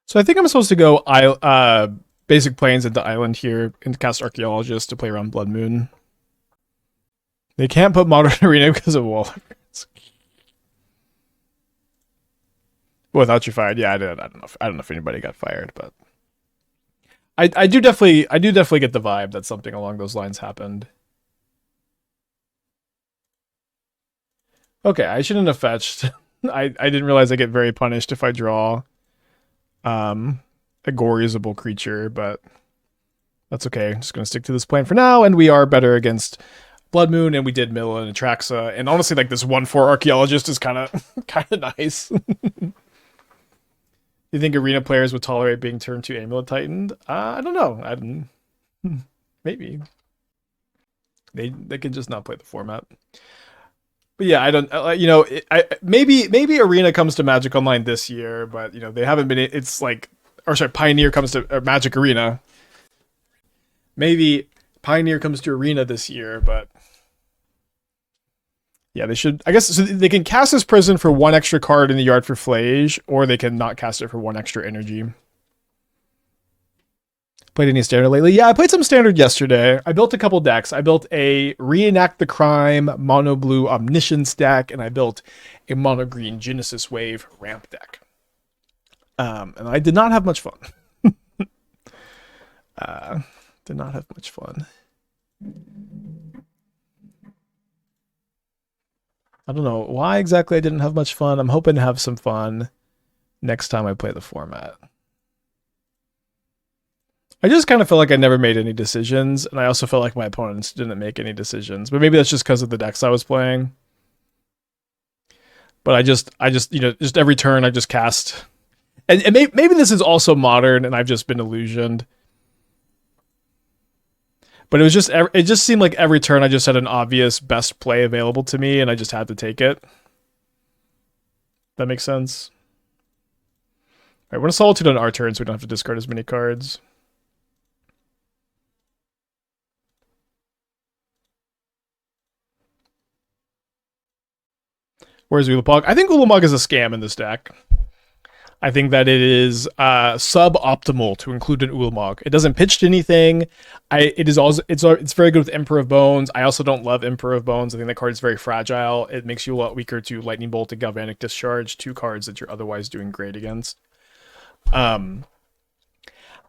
So I think I'm supposed to go basic planes into Island here and cast Archaeologist to play around Blood Moon. They can't put Modern Arena because of wall. Without you fired, yeah, I did. I don't know if anybody got fired, but I do definitely get the vibe that something along those lines happened. Okay, I shouldn't have fetched. I didn't realize I get very punished if I draw a Goryosable creature, but that's okay. I'm just gonna stick to this plan for now, and we are better against Blood Moon, and we did mill and Atraxa, and honestly, like this 1/4 Archaeologist is kind of nice. You think Arena players would tolerate being turned to Amulet Titaned? I don't know. Maybe they can just not play the format. But yeah, I don't. Maybe Arena comes to Magic Online this year, but they haven't been. It's like, or sorry, Pioneer comes to Magic Arena. Maybe Pioneer comes to Arena this year, but yeah, they should. I guess so they can cast this prison for 1 extra card in the yard for Flage, or they can not cast it for 1 extra energy. Played any standard lately? Yeah, I played some standard yesterday. I built a couple decks. I built a Reenact the Crime mono blue Omniscience deck, and I built a mono green Genesis Wave ramp deck. And I did not have much fun. Did not have much fun. I don't know why exactly I didn't have much fun. I'm hoping to have some fun next time I play the format. I just kind of felt like I never made any decisions, and I also felt like my opponents didn't make any decisions. But maybe that's just because of the decks I was playing. But I just just every turn I just cast, and maybe this is also modern, and I've just been illusioned. But it just seemed like every turn I just had an obvious best play available to me, and I just had to take it. That makes sense. All right, we're gonna Solitude on our turn, so we don't have to discard as many cards. Where's Ulamog? I think Ulamog is a scam in this deck. I think that it is suboptimal to include an Ulamog. It doesn't pitch to anything. It's very good with Emperor of Bones. I also don't love Emperor of Bones. I think that card is very fragile. It makes you a lot weaker to Lightning Bolt and Galvanic Discharge, 2 cards that you're otherwise doing great against. I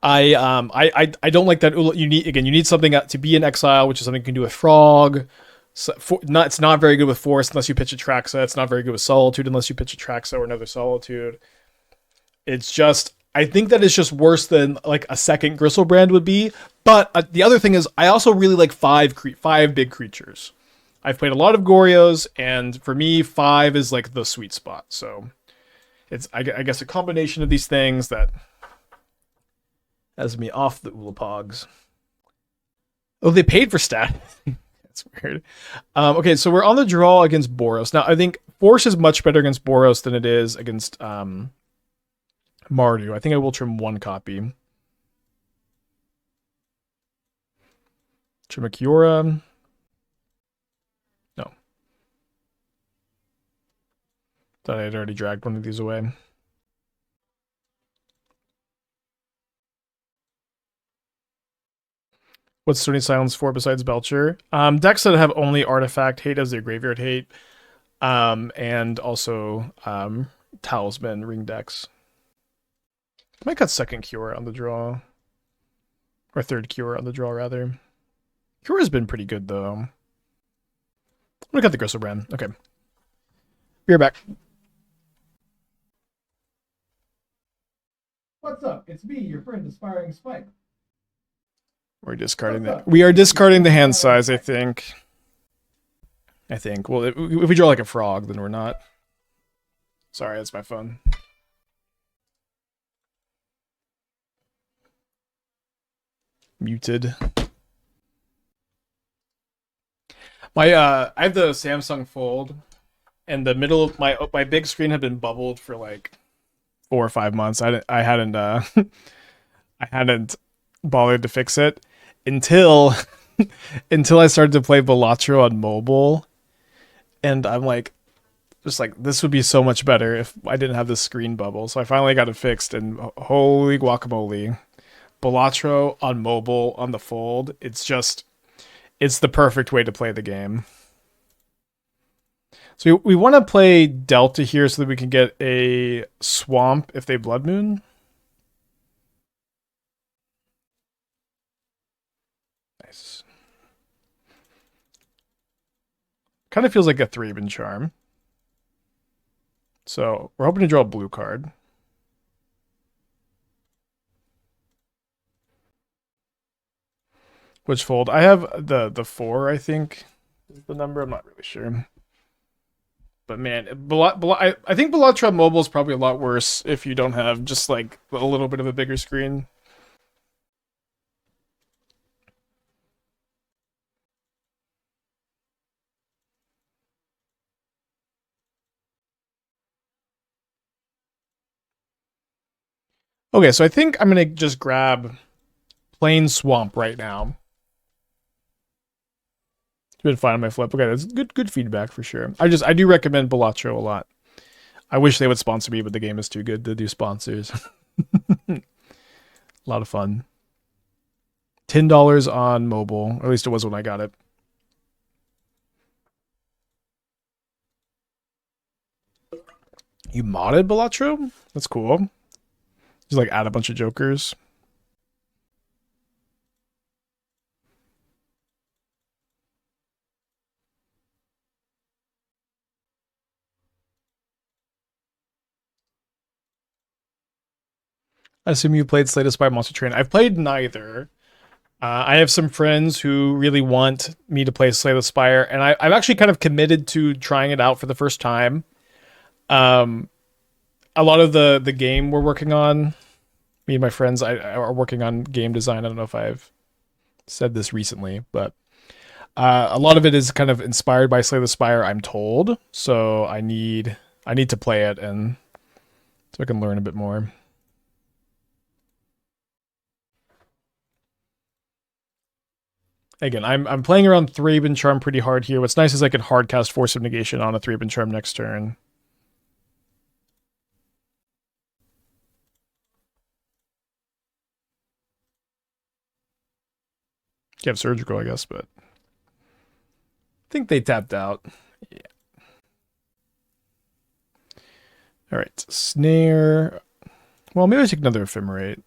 don't like that. You need something to be in exile, which is something you can do with Frog. So it's not very good with Force unless you pitch Atraxa. It's not very good with Solitude unless you pitch Atraxa or another Solitude. It's just, I think that it's just worse than like a second Griselbrand would be. But the other thing is, I also really like 5 big creatures. I've played a lot of Goryos, and for me, 5 is like the sweet spot. So it's, I guess, a combination of these things that has me off the Ulapogs. Oh, they paid for stat. That's weird. Okay, so we're on the draw against Boros. Now, I think Force is much better against Boros than it is against Mardu. I think I will trim 1 copy. Trim a Kiora. No. Thought I had already dragged one of these away. What's Stony Silence for besides Belcher? Decks that have only Artifact hate as their graveyard hate. And also Talisman ring decks. I might cut second Kiora on the draw. Or third Kiora on the draw, rather. Kiora's been pretty good, though. I'm gonna cut the Griselbrand. Okay. Be right back. What's up? It's me, your friend, Aspiring Spike. We're discarding that. We are discarding the hand size, I think. Well, if we draw like a frog, then we're not. Sorry, that's my phone. Muted. I have the Samsung Fold, and the middle of my big screen had been bubbled for like 4 or 5 months. I hadn't I hadn't bothered to fix it until until I started to play Balatro on mobile, and I'm like, just like this would be so much better if I didn't have this screen bubble. So I finally got it fixed, and holy guacamole, Balatro on mobile on the Fold, it's the perfect way to play the game. So we want to play Delta here so that we can get a swamp if they Blood Moon. Nice. Kind of feels like a 3-bin charm. So we're hoping to draw a blue card. Which Fold? I have the 4, I think, is the number. I'm not really sure. But man, I think Balatro Mobile is probably a lot worse if you don't have just like a little bit of a bigger screen. Okay, so I think I'm gonna just grab plain swamp right now. It's been fine on my flip. Okay, that's good feedback for sure. I do recommend Balatro a lot. I wish they would sponsor me, but the game is too good to do sponsors. A lot of fun. $10 on mobile, or at least it was when I got it. You modded Balatro? That's cool. Just like add a bunch of jokers. I assume you played Slay the Spire Monster Train. I've played neither. I have some friends who really want me to play Slay the Spire, and I'm actually kind of committed to trying it out for the first time. Um, a lot of the game we're working on, me and my friends are working on game design. I don't know if I've said this recently, but a lot of it is kind of inspired by Slay the Spire, I'm told. So I need to play it and so I can learn a bit more. Again, I'm playing around 3-bin charm pretty hard here. What's nice is I can hardcast Force of Negation on a 3-bin charm next turn. You have surgical, I guess, but I think they tapped out. Yeah. All right, snare. Well, maybe I take another ephemerate.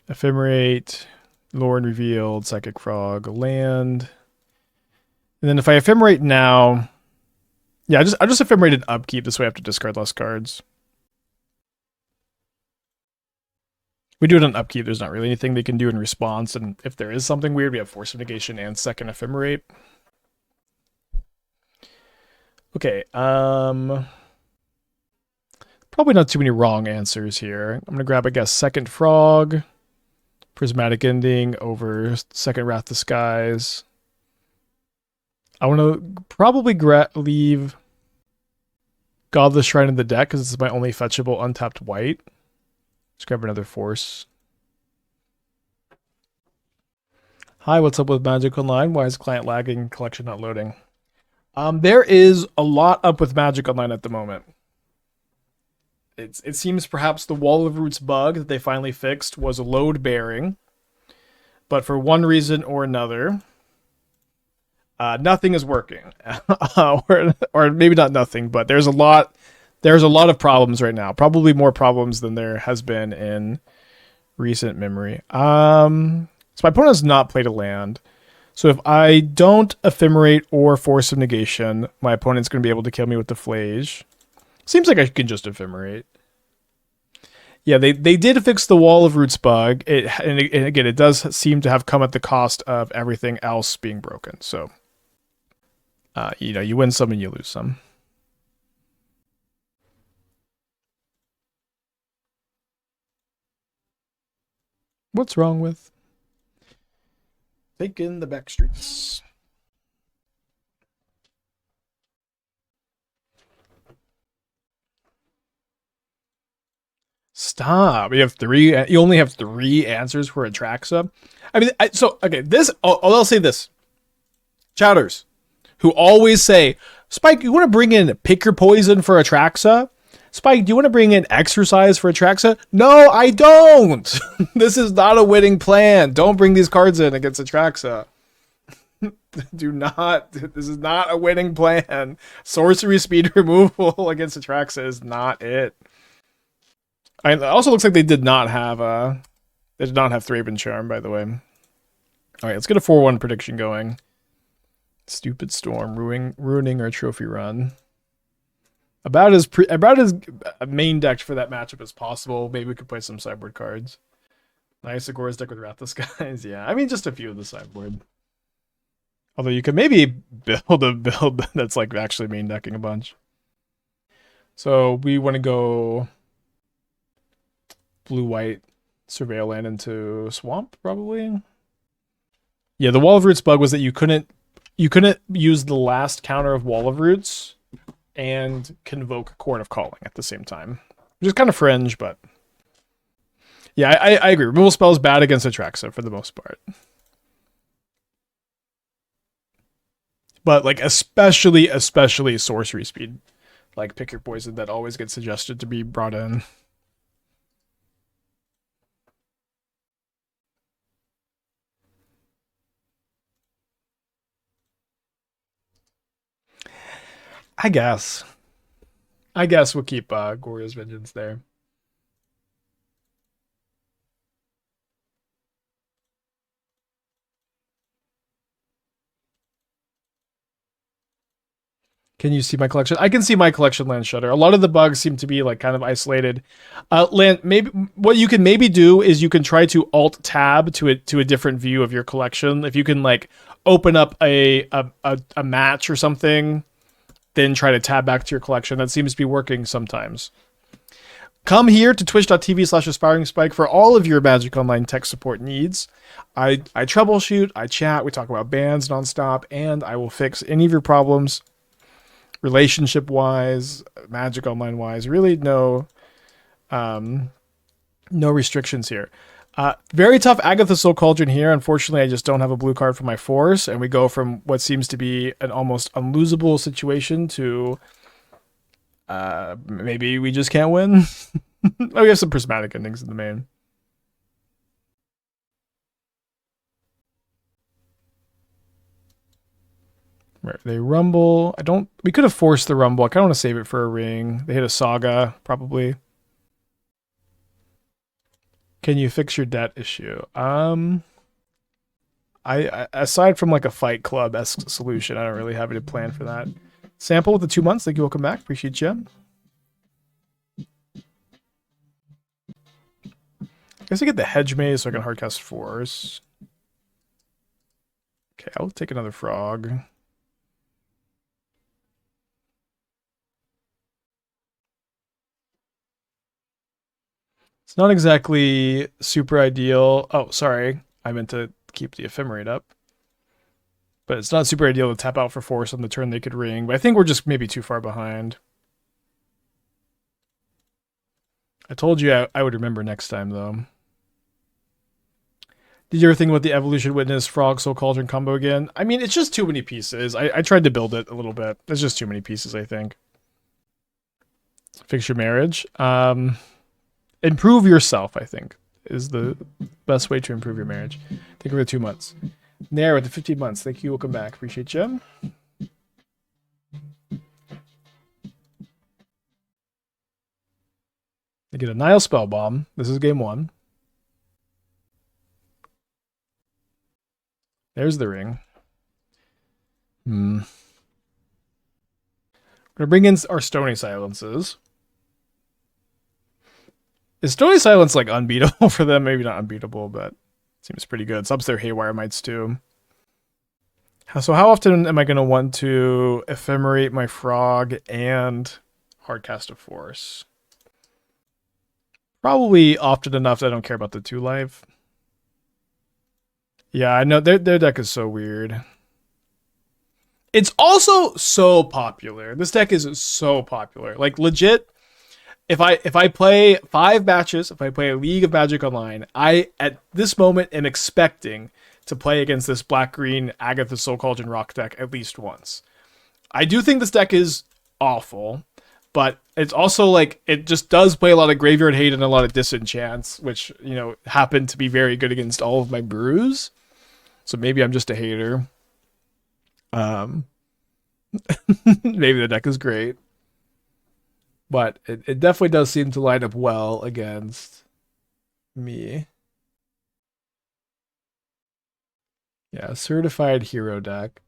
Ephemerate, Lrien Revealed, Psychic Frog, land. And then if I ephemerate now, yeah, I just ephemerated upkeep. This way I have to discard less cards. We do it on upkeep. There's not really anything they can do in response. And if there is something weird, we have Force of Negation and second Ephemerate. Okay, probably not too many wrong answers here. I'm going to grab, I guess, second Frog, Prismatic Ending over second Wrath the Skies. I want to probably leave Godless Shrine in the deck because it's my only fetchable untapped white. Let's grab another Force. Hi, what's up with Magic Online? Why is client lagging, collection not loading? There is a lot up with Magic Online at the moment. It seems perhaps the Wall of Roots bug that they finally fixed was load bearing, but for one reason or another, nothing is working, or maybe not nothing, but there's a lot of problems right now. Probably more problems than there has been in recent memory. So my opponent has not played a land. So if I don't Ephemerate or Force of Negation, my opponent's going to be able to kill me with the Flage. Seems like I can just Ephemerate. Yeah, they did fix the Wall of Roots bug. And again, it does seem to have come at the cost of everything else being broken. So, you win some and you lose some. What's wrong with taking the back streets? Stop. You have three. You only have three answers for Atraxa. I mean, okay. This. I'll say this. Chatters, who always say, Spike, you want to bring in Pick Your Poison for Atraxa? Spike, do you want to bring in Exercise for Atraxa? No, I don't. This is not a winning plan. Don't bring these cards in against Atraxa. Do not. This is not a winning plan. Sorcery speed removal against Atraxa is not it. It also looks like they did not have Thraben Charm, by the way. All right, let's get a 4-1 prediction going. Stupid Storm ruining our trophy run. About as main decked for that matchup as possible. Maybe we could play some sideboard cards. Nice Agora's deck with Wrathless Guys. Yeah, I mean just a few of the sideboard. Although you could maybe build a build that's like actually main decking a bunch. So we want to go blue-white Surveil Land into Swamp, probably. Yeah, the Wall of Roots bug was that you couldn't use the last counter of Wall of Roots and convoke Court of Calling at the same time. Which is kind of fringe, but yeah, I agree. Removal spell is bad against Atraxa for the most part. But like especially sorcery speed. Like Pick Your Poison that always gets suggested to be brought in. I guess we'll keep Goryo's Vengeance there. Can you see my collection? I can see my collection, Land Shutter. A lot of the bugs seem to be like kind of isolated. Land, maybe what you can maybe do is you can try to alt tab to a different view of your collection. If you can like open up a match or something, then try to tab back to your collection. That seems to be working sometimes. Come here to twitch.tv/aspiringspike for all of your Magic Online tech support needs. I troubleshoot, I chat, we talk about bans nonstop, and I will fix any of your problems. Relationship-wise, Magic Online-wise, really no restrictions here. Very tough Agatha Soul Cauldron here. Unfortunately, I just don't have a blue card for my Force, and we go from what seems to be an almost unlosable situation to maybe we just can't win. Oh, we have some prismatic endings in the main. Right, they rumble. We could have forced the rumble. I kind of want to save it for a ring. They hit a saga, probably. Can you fix your debt issue? I aside from like a Fight Club-esque solution, I don't really have any plan for that. Sample with the 2 months. Thank you. Welcome back. Appreciate you. I guess I get the Hedge Maze so I can hardcast Force. Okay, I'll take another frog. It's not exactly super ideal. Oh, sorry. I meant to keep the Ephemerate up. But it's not super ideal to tap out for Force on the turn they could ring. But I think we're just maybe too far behind. I told you I would remember next time, though. Did you ever think about the Evolution Witness Frog Soul Cauldron combo again? I mean, it's just too many pieces. I tried to build it a little bit. There's just too many pieces, I think. Fix your marriage. Improve yourself, I think, is the best way to improve your marriage. Take over the 2 months. Nair with the 15 months. Thank you. Welcome back. Appreciate you. I get a Nile Spell Bomb. This is game 1. There's the ring. We're gonna bring in our Stony Silences. Is Stony Silence like unbeatable for them? Maybe not unbeatable, but seems pretty good. Subs their Haywire Mites too. So how often am I going to want to Ephemerate my Frog and Hardcast a Force? Probably often enough that I don't care about the 2 life. Yeah, I know their deck is so weird. It's also so popular. This deck is so popular. Like legit, if I play 5 matches, if I play a League of Magic Online, I at this moment am expecting to play against this black green Agatha Soul Cauldron Rock deck at least once. I do think this deck is awful, but it's also like it just does play a lot of Graveyard Hate and a lot of Disenchants, which happen to be very good against all of my brews. So maybe I'm just a hater. Um, maybe the deck is great, but it definitely does seem to line up well against me. Yeah, certified hero deck.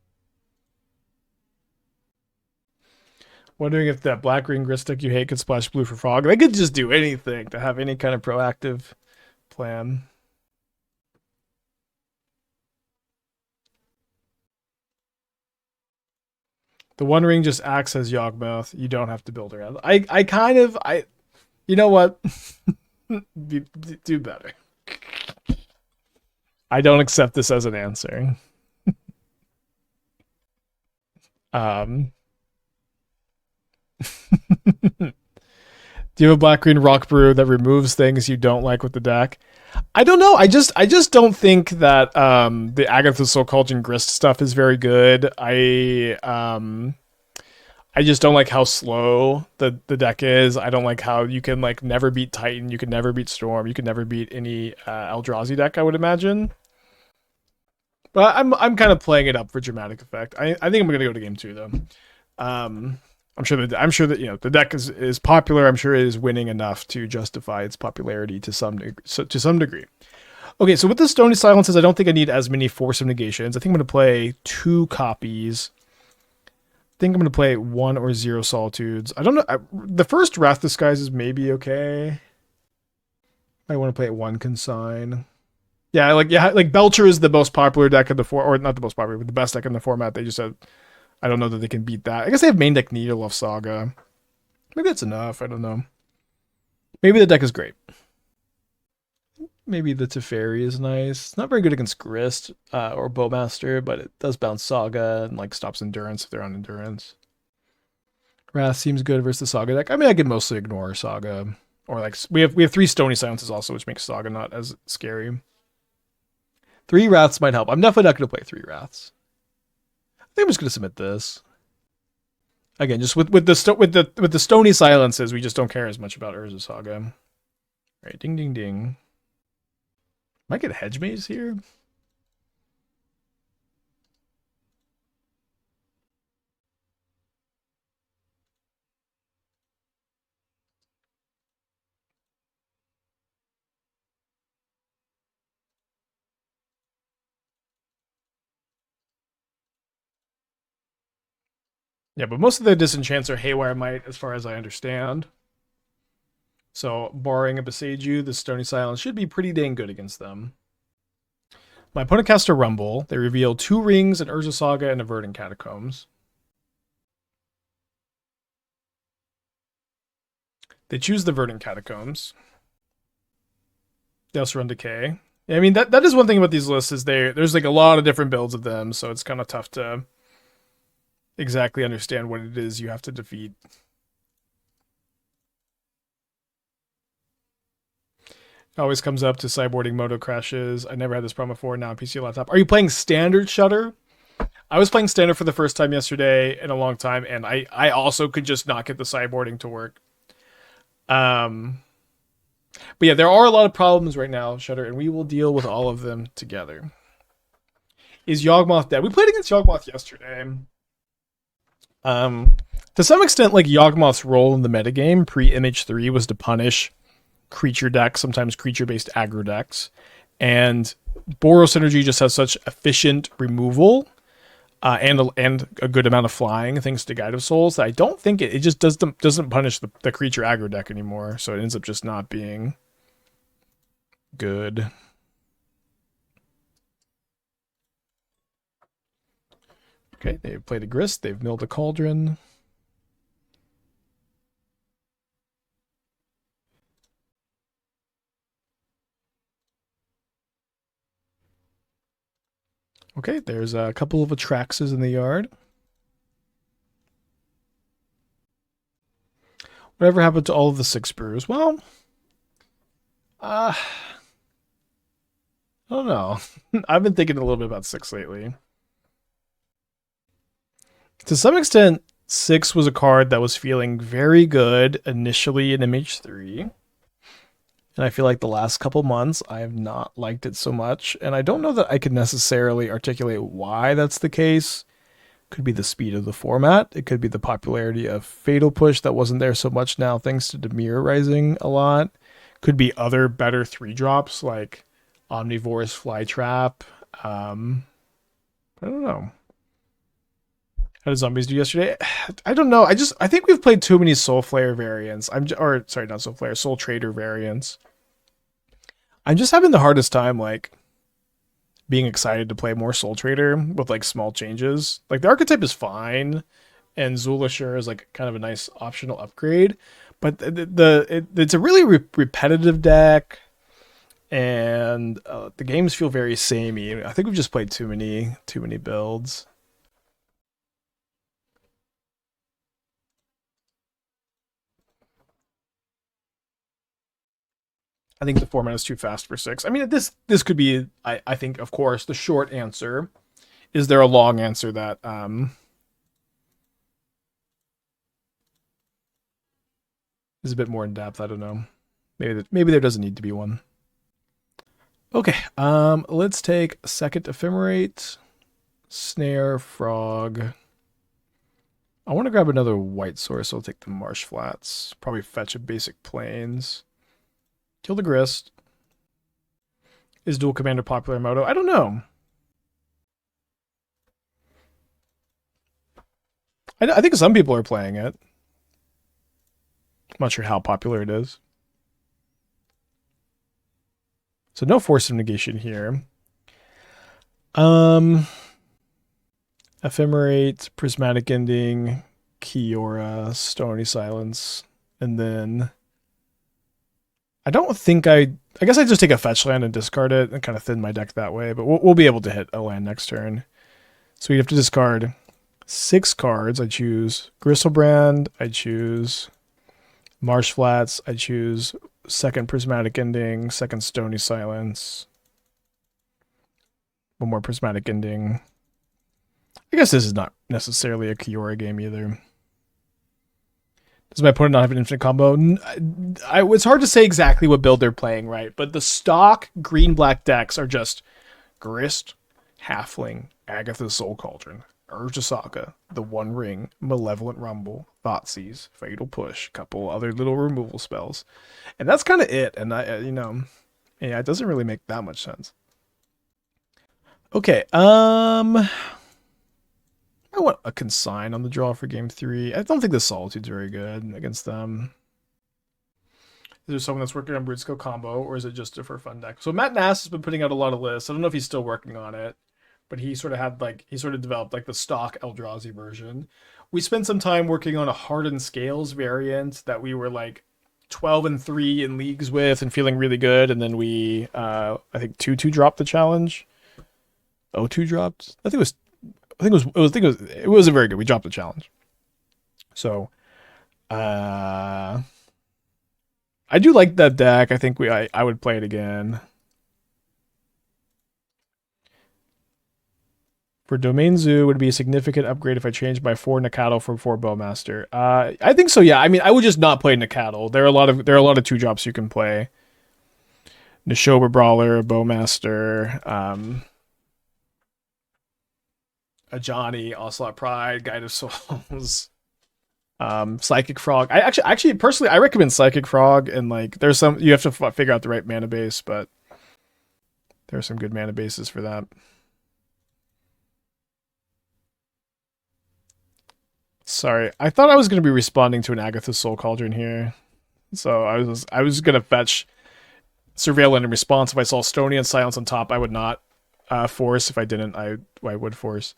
Wondering if that black green grist deck you hate could splash blue for fog. They could just do anything to have any kind of proactive plan. The One Ring just acts as Yawgmoth. You don't have to build around. You know what? Do better. I don't accept this as an answer. Um, do you have a black green rock brew that removes things you don't like with the deck? I don't know. I just don't think that the Agatha Soul Cauldron Grist stuff is very good. I just don't like how slow the deck is. I don't like how you can like never beat Titan, you can never beat Storm, you can never beat any Eldrazi deck, I would imagine. But I'm kind of playing it up for dramatic effect. I think I'm gonna go to game 2 though. I'm sure that the deck is popular. I'm sure it is winning enough to justify its popularity to some degree. Okay, so with the Stony Silences, I don't think I need as many Force of Negations. I think I'm gonna play 2 copies. I think I'm gonna play 1 or 0 Solitudes. I don't know. The first Wrath Disguise is maybe okay. I want to play 1 Consign. Like Belcher is the most popular deck in the or not the most popular, but the best deck in the format. They just said I don't know that they can beat that. I guess they have main deck Needle Saga. Maybe that's enough. I don't know. Maybe the deck is great. Maybe the Teferi is nice. It's not very good against Grist or Bowmaster, but it does bounce Saga and like stops Endurance if they're on Endurance. Wrath seems good versus the Saga deck. I mean, I can mostly ignore Saga. Or like we have 3 Stony Silences also, which makes Saga not as scary. 3 Wraths might help. I'm definitely not going to play 3 Wraths. I think I'm just going to submit this. Again, just with the Stony Silences, we just don't care as much about Urza Saga. All right, ding ding ding. Might get Hedge Maze here. Yeah, but most of the disenchants are Haywire Might, as far as I understand. So, barring a Beseiju, the Stony Silence should be pretty dang good against them. My opponent cast a Rumble. They reveal 2 rings, an Urza Saga, and a Verdant Catacombs. They choose the Verdant Catacombs. They also run Decay. Yeah, I mean, that is one thing about these lists is there's like a lot of different builds of them, so it's kind of tough to exactly understand what it is you have to defeat. It always comes up to sideboarding Moto crashes. I never had this problem before. Now on PC laptop. Are you playing Standard, Shutter? I was playing Standard for the first time yesterday in a long time, and I also could just not get the sideboarding to work. But yeah, there are a lot of problems right now, Shutter, and we will deal with all of them together. Is Yawgmoth dead? We played against Yawgmoth yesterday. To some extent, like Yawgmoth's role in the metagame pre-Image 3 was to punish creature decks, sometimes creature-based aggro decks, and Boros Energy just has such efficient removal and a good amount of flying, thanks to Guide of Souls, that I don't think it just doesn't punish the creature aggro deck anymore, so it ends up just not being good. Okay, they've played a Grist, they've milled a Cauldron. Okay, there's a couple of Atraxas in the yard. Whatever happened to all of the 6 brews? Well, I don't know. I've been thinking a little bit about 6 lately. To some extent, 6 was a card that was feeling very good initially in MH3. And I feel like the last couple months, I have not liked it so much. And I don't know that I could necessarily articulate why that's the case. Could be the speed of the format. It could be the popularity of Fatal Push that wasn't there so much now, thanks to Dimir rising a lot. Could be other better 3-drops like Omnivore's Flytrap. I don't know. How did Zombies do yesterday? I don't know. I think we've played too many Soul Flare variants. Sorry, not Soul Flare, Soul Trader variants. I'm just having the hardest time like being excited to play more Soul Trader with like small changes. Like the archetype is fine, and Zulashur is like kind of a nice optional upgrade, but it's a really repetitive deck, and the games feel very samey. I think we've just played too many builds. I think the format is too fast for 6. I mean, this could be, I think, of course, the short answer. Is there a long answer that is a bit more in depth? I don't know. Maybe there doesn't need to be one. Okay, let's take second Ephemerate, Snare, Frog. I want to grab another white source, so I'll take the Marsh Flats. Probably fetch a basic Plains. Kill the Grist. Is Dual Commander popular in Moto? I don't know. I think some people are playing it. I'm not sure how popular it is. So no Force of Negation here. Ephemerate, Prismatic Ending, Kiora, Stony Silence, and then I don't think I guess I just take a fetch land and discard it and kind of thin my deck that way, but we'll be able to hit a land next turn. So we have to discard 6 cards. I choose Griselbrand, I choose Marsh Flats, I choose second Prismatic Ending, second Stony Silence, one more Prismatic Ending. I guess this is not necessarily a Kiora game either. Does my opponent not have an infinite combo? It's hard to say exactly what build they're playing, right? But the stock green-black decks are just Grist, Halfling, Agatha's Soul Cauldron, Urjasaka, The One Ring, Malevolent Rumble, Thoughtseize, Fatal Push, couple other little removal spells. And that's kind of it. And it doesn't really make that much sense. Okay, I want a Consign on the draw for game 3. I don't think the Solitude's very good against them. Is there someone that's working on Brutesco combo, or is it just a for fun deck? So Matt Nass has been putting out a lot of lists. I don't know if he's still working on it, but he sort of developed like the stock Eldrazi version. We spent some time working on a Hardened Scales variant that we were like 12-3 in leagues with and feeling really good, and then we I think 2-2 dropped the challenge. 0-2 dropped. I think it wasn't very good. We dropped the challenge. So I do like that deck. I think I would play it again. For Domain Zoo, would it be a significant upgrade if I changed my 4 Nakato from 4 Bowmaster? I think so, yeah. I mean, I would just not play Nakato. There are a lot of 2-drops you can play. Neshoba Brawler, Bowmaster, Ajani, Ocelot Pride, Guide of Souls, Psychic Frog. I actually personally I recommend Psychic Frog, and like there's some you have to figure out the right mana base, but there are some good mana bases for that. Sorry, I thought I was going to be responding to an Agatha's Soul Cauldron here, so I was going to fetch Surveillance in response. If I saw Stony and Silence on top, I would not force. If I didn't, I would force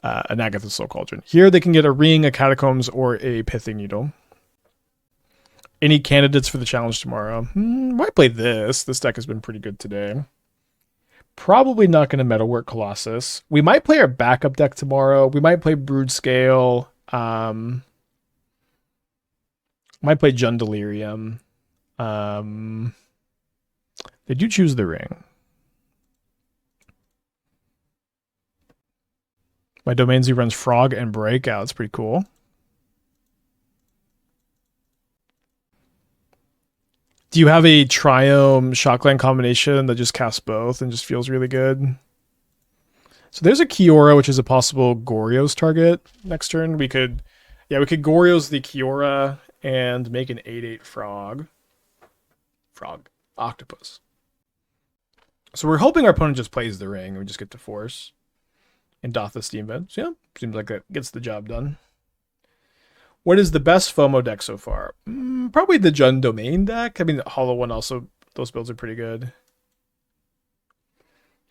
an Agatha's Soul Cauldron. Here they can get a Ring, a Catacombs, or a Pithing Needle. Any candidates for the challenge tomorrow? Might play this. This deck has been pretty good today. Probably not going to Metalwork Colossus. We might play our backup deck tomorrow. We might play Brood Scale. Might play Jund Delirium. They do choose the ring. My domain Z runs Frog and Breakout. It's pretty cool. Do you have a Triome Shockland combination that just casts both and just feels really good? So there's a Kiora, which is a possible Goryos target next turn. We could Goryos the Kiora and make an 8/8 frog. Frog. Octopus. So we're hoping our opponent just plays the ring and we just get to force and doth the steam vent. So yeah, seems like that gets the job done. What is the best FOMO deck so far? Probably the Jund Domain deck. I mean, the Hollow one also, those builds are pretty good.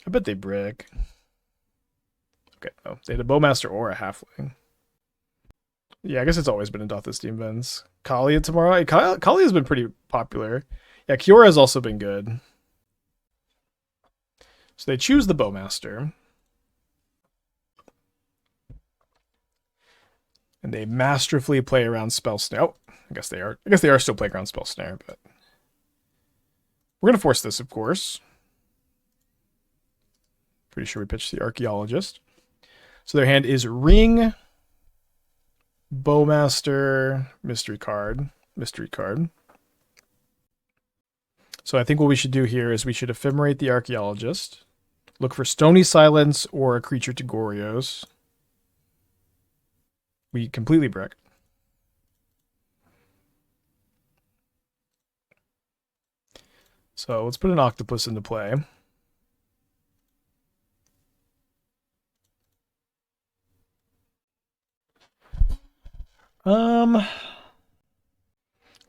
I bet they brick. Okay, no. They had a Bowmaster or a Halfling. Yeah, I guess it's always been in Doth the Steam Vents. Kalia tomorrow. Kalia has been pretty popular. Yeah, Kiora has also been good. So they choose the Bowmaster. And they masterfully play around Spell Snare. Oh, I guess they are. I guess they are still playing around Spell Snare, but we're gonna force this, of course. Pretty sure we pitched the Archaeologist. So their hand is Ring, Bowmaster, Mystery Card. So I think what we should do here is we should Ephemerate the Archaeologist, look for Stony Silence or a creature to Goryos. We completely brick. So let's put an Octopus into play. I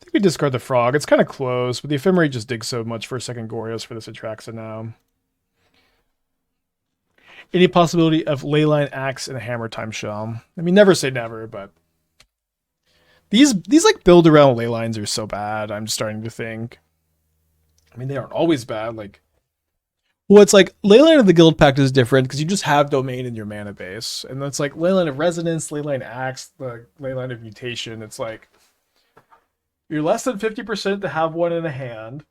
think we discard the Frog. It's kind of close, but the Ephemerate just digs so much for a second Goryos for this Atraxa now. Any possibility of Leyline Axe and a Hammer Time Shell? I mean, never say never, but these like build around Leylines are so bad. I'm starting to think. I mean, they aren't always bad. Like, well, it's like Leyline of the Guild Pact is different because you just have domain in your mana base, and that's like Leyline of Resonance, Leyline Axe, the Leyline of Mutation. It's like you're less than 50% to have one in a hand.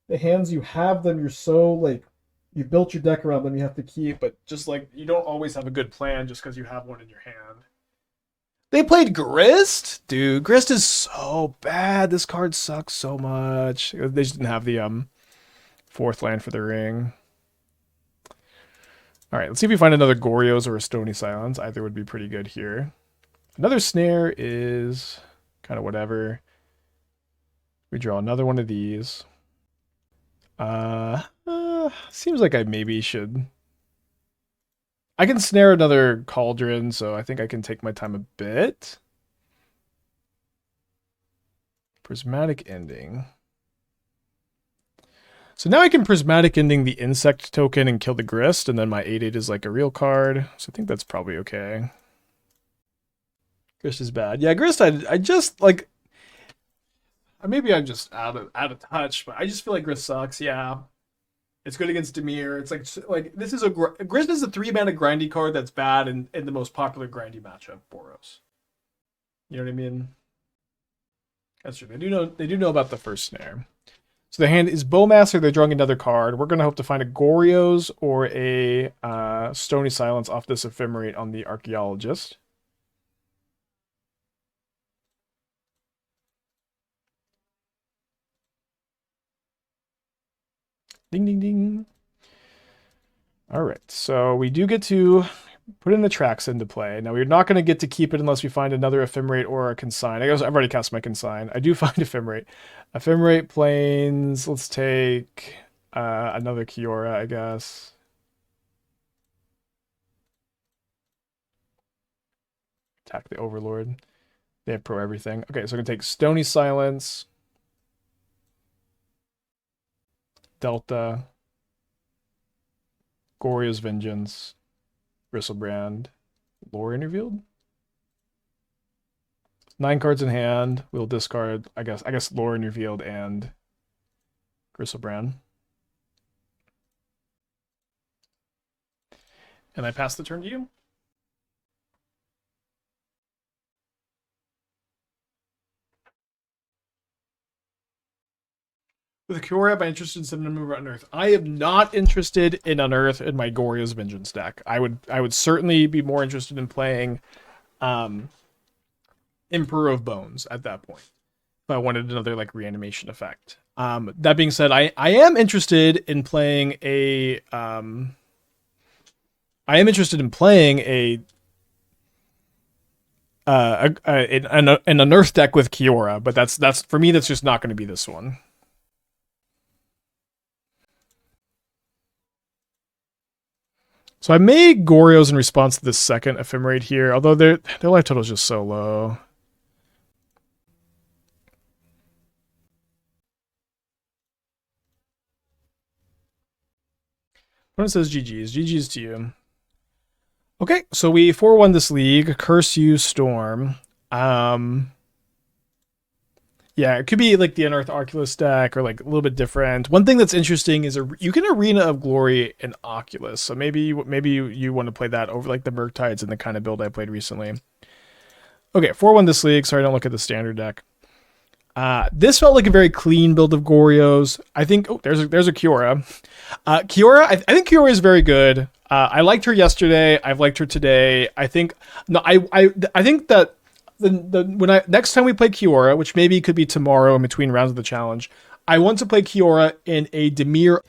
The hands you have them, you're so like you built your deck around them, you have to keep, but just like you don't always have a good plan just because you have one in your hand. They played Grist? Dude, Grist is so bad. This card sucks so much. They just didn't have the fourth land for the ring. Alright, let's see if we find another Goryos or a Stony Silence. Either would be pretty good here. Another Snare is kind of whatever. We draw another one of these. Seems like I maybe should. I can snare another Cauldron, so I think I can take my time a bit. Prismatic Ending. So now I can Prismatic Ending the Insect token and kill the Grist, and then my 8/8 is like a real card. So I think that's probably okay. Grist is bad. Yeah, Grist, I just like. Maybe I'm just out of touch, but I just feel like Grist sucks. Yeah, it's good against Dimir. It's like this is Grist is a 3-mana grindy card that's bad in the most popular grindy matchup, Boros. You know what I mean? That's true. They do know about the first snare. So the hand is Bowmaster. They're drawing another card. We're gonna hope to find a Goryos or a Stony Silence off this Ephemerate on the Archaeologist. Ding, ding, ding. All right, so we do get to put in the Atraxa into play. Now, we're not going to get to keep it unless we find another Ephemerate or a Consign. I guess I've already cast my Consign. I do find Ephemerate. Ephemerate Plains. Let's take another Kiora, I guess. Attack the Overlord. They have pro everything. Okay, so I'm going to take Stony Silence. Delta. Goryo's Vengeance. Griselbrand. Lrien Revealed. 9 cards in hand. We'll discard, I guess Lrien Revealed and Griselbrand. And I pass the turn to you. With Kiora, am I interested in sending a move Unearth? I am not interested in Unearth in my Goryo's Vengeance deck. I would certainly be more interested in playing Emperor of Bones at that point. If I wanted another like reanimation effect. That being said, I am interested in playing an Unearth deck with Kiora, but that's for me. That's just not going to be this one. So I made Goryos in response to this second Ephemerate here, although their life total is just so low. Opponent says GG's. GG's to you. Okay, so we 4-1 this league. Curse you, Storm. Yeah, it could be like the Unearthed Archaeologist deck or like a little bit different. One thing that's interesting is you can Arena of Glory in Oculus. So maybe you want to play that over like the Murktides and the kind of build I played recently. Okay, 4-1 this league. Sorry, I don't look at the standard deck. This felt like a very clean build of Goryos. I think there's a Kiora. Kiora, I think Kiora is very good. I liked her yesterday. I've liked her today. I think that next time we play Kiora, which maybe could be tomorrow in between rounds of the challenge, I want to play Kiora in a Dimir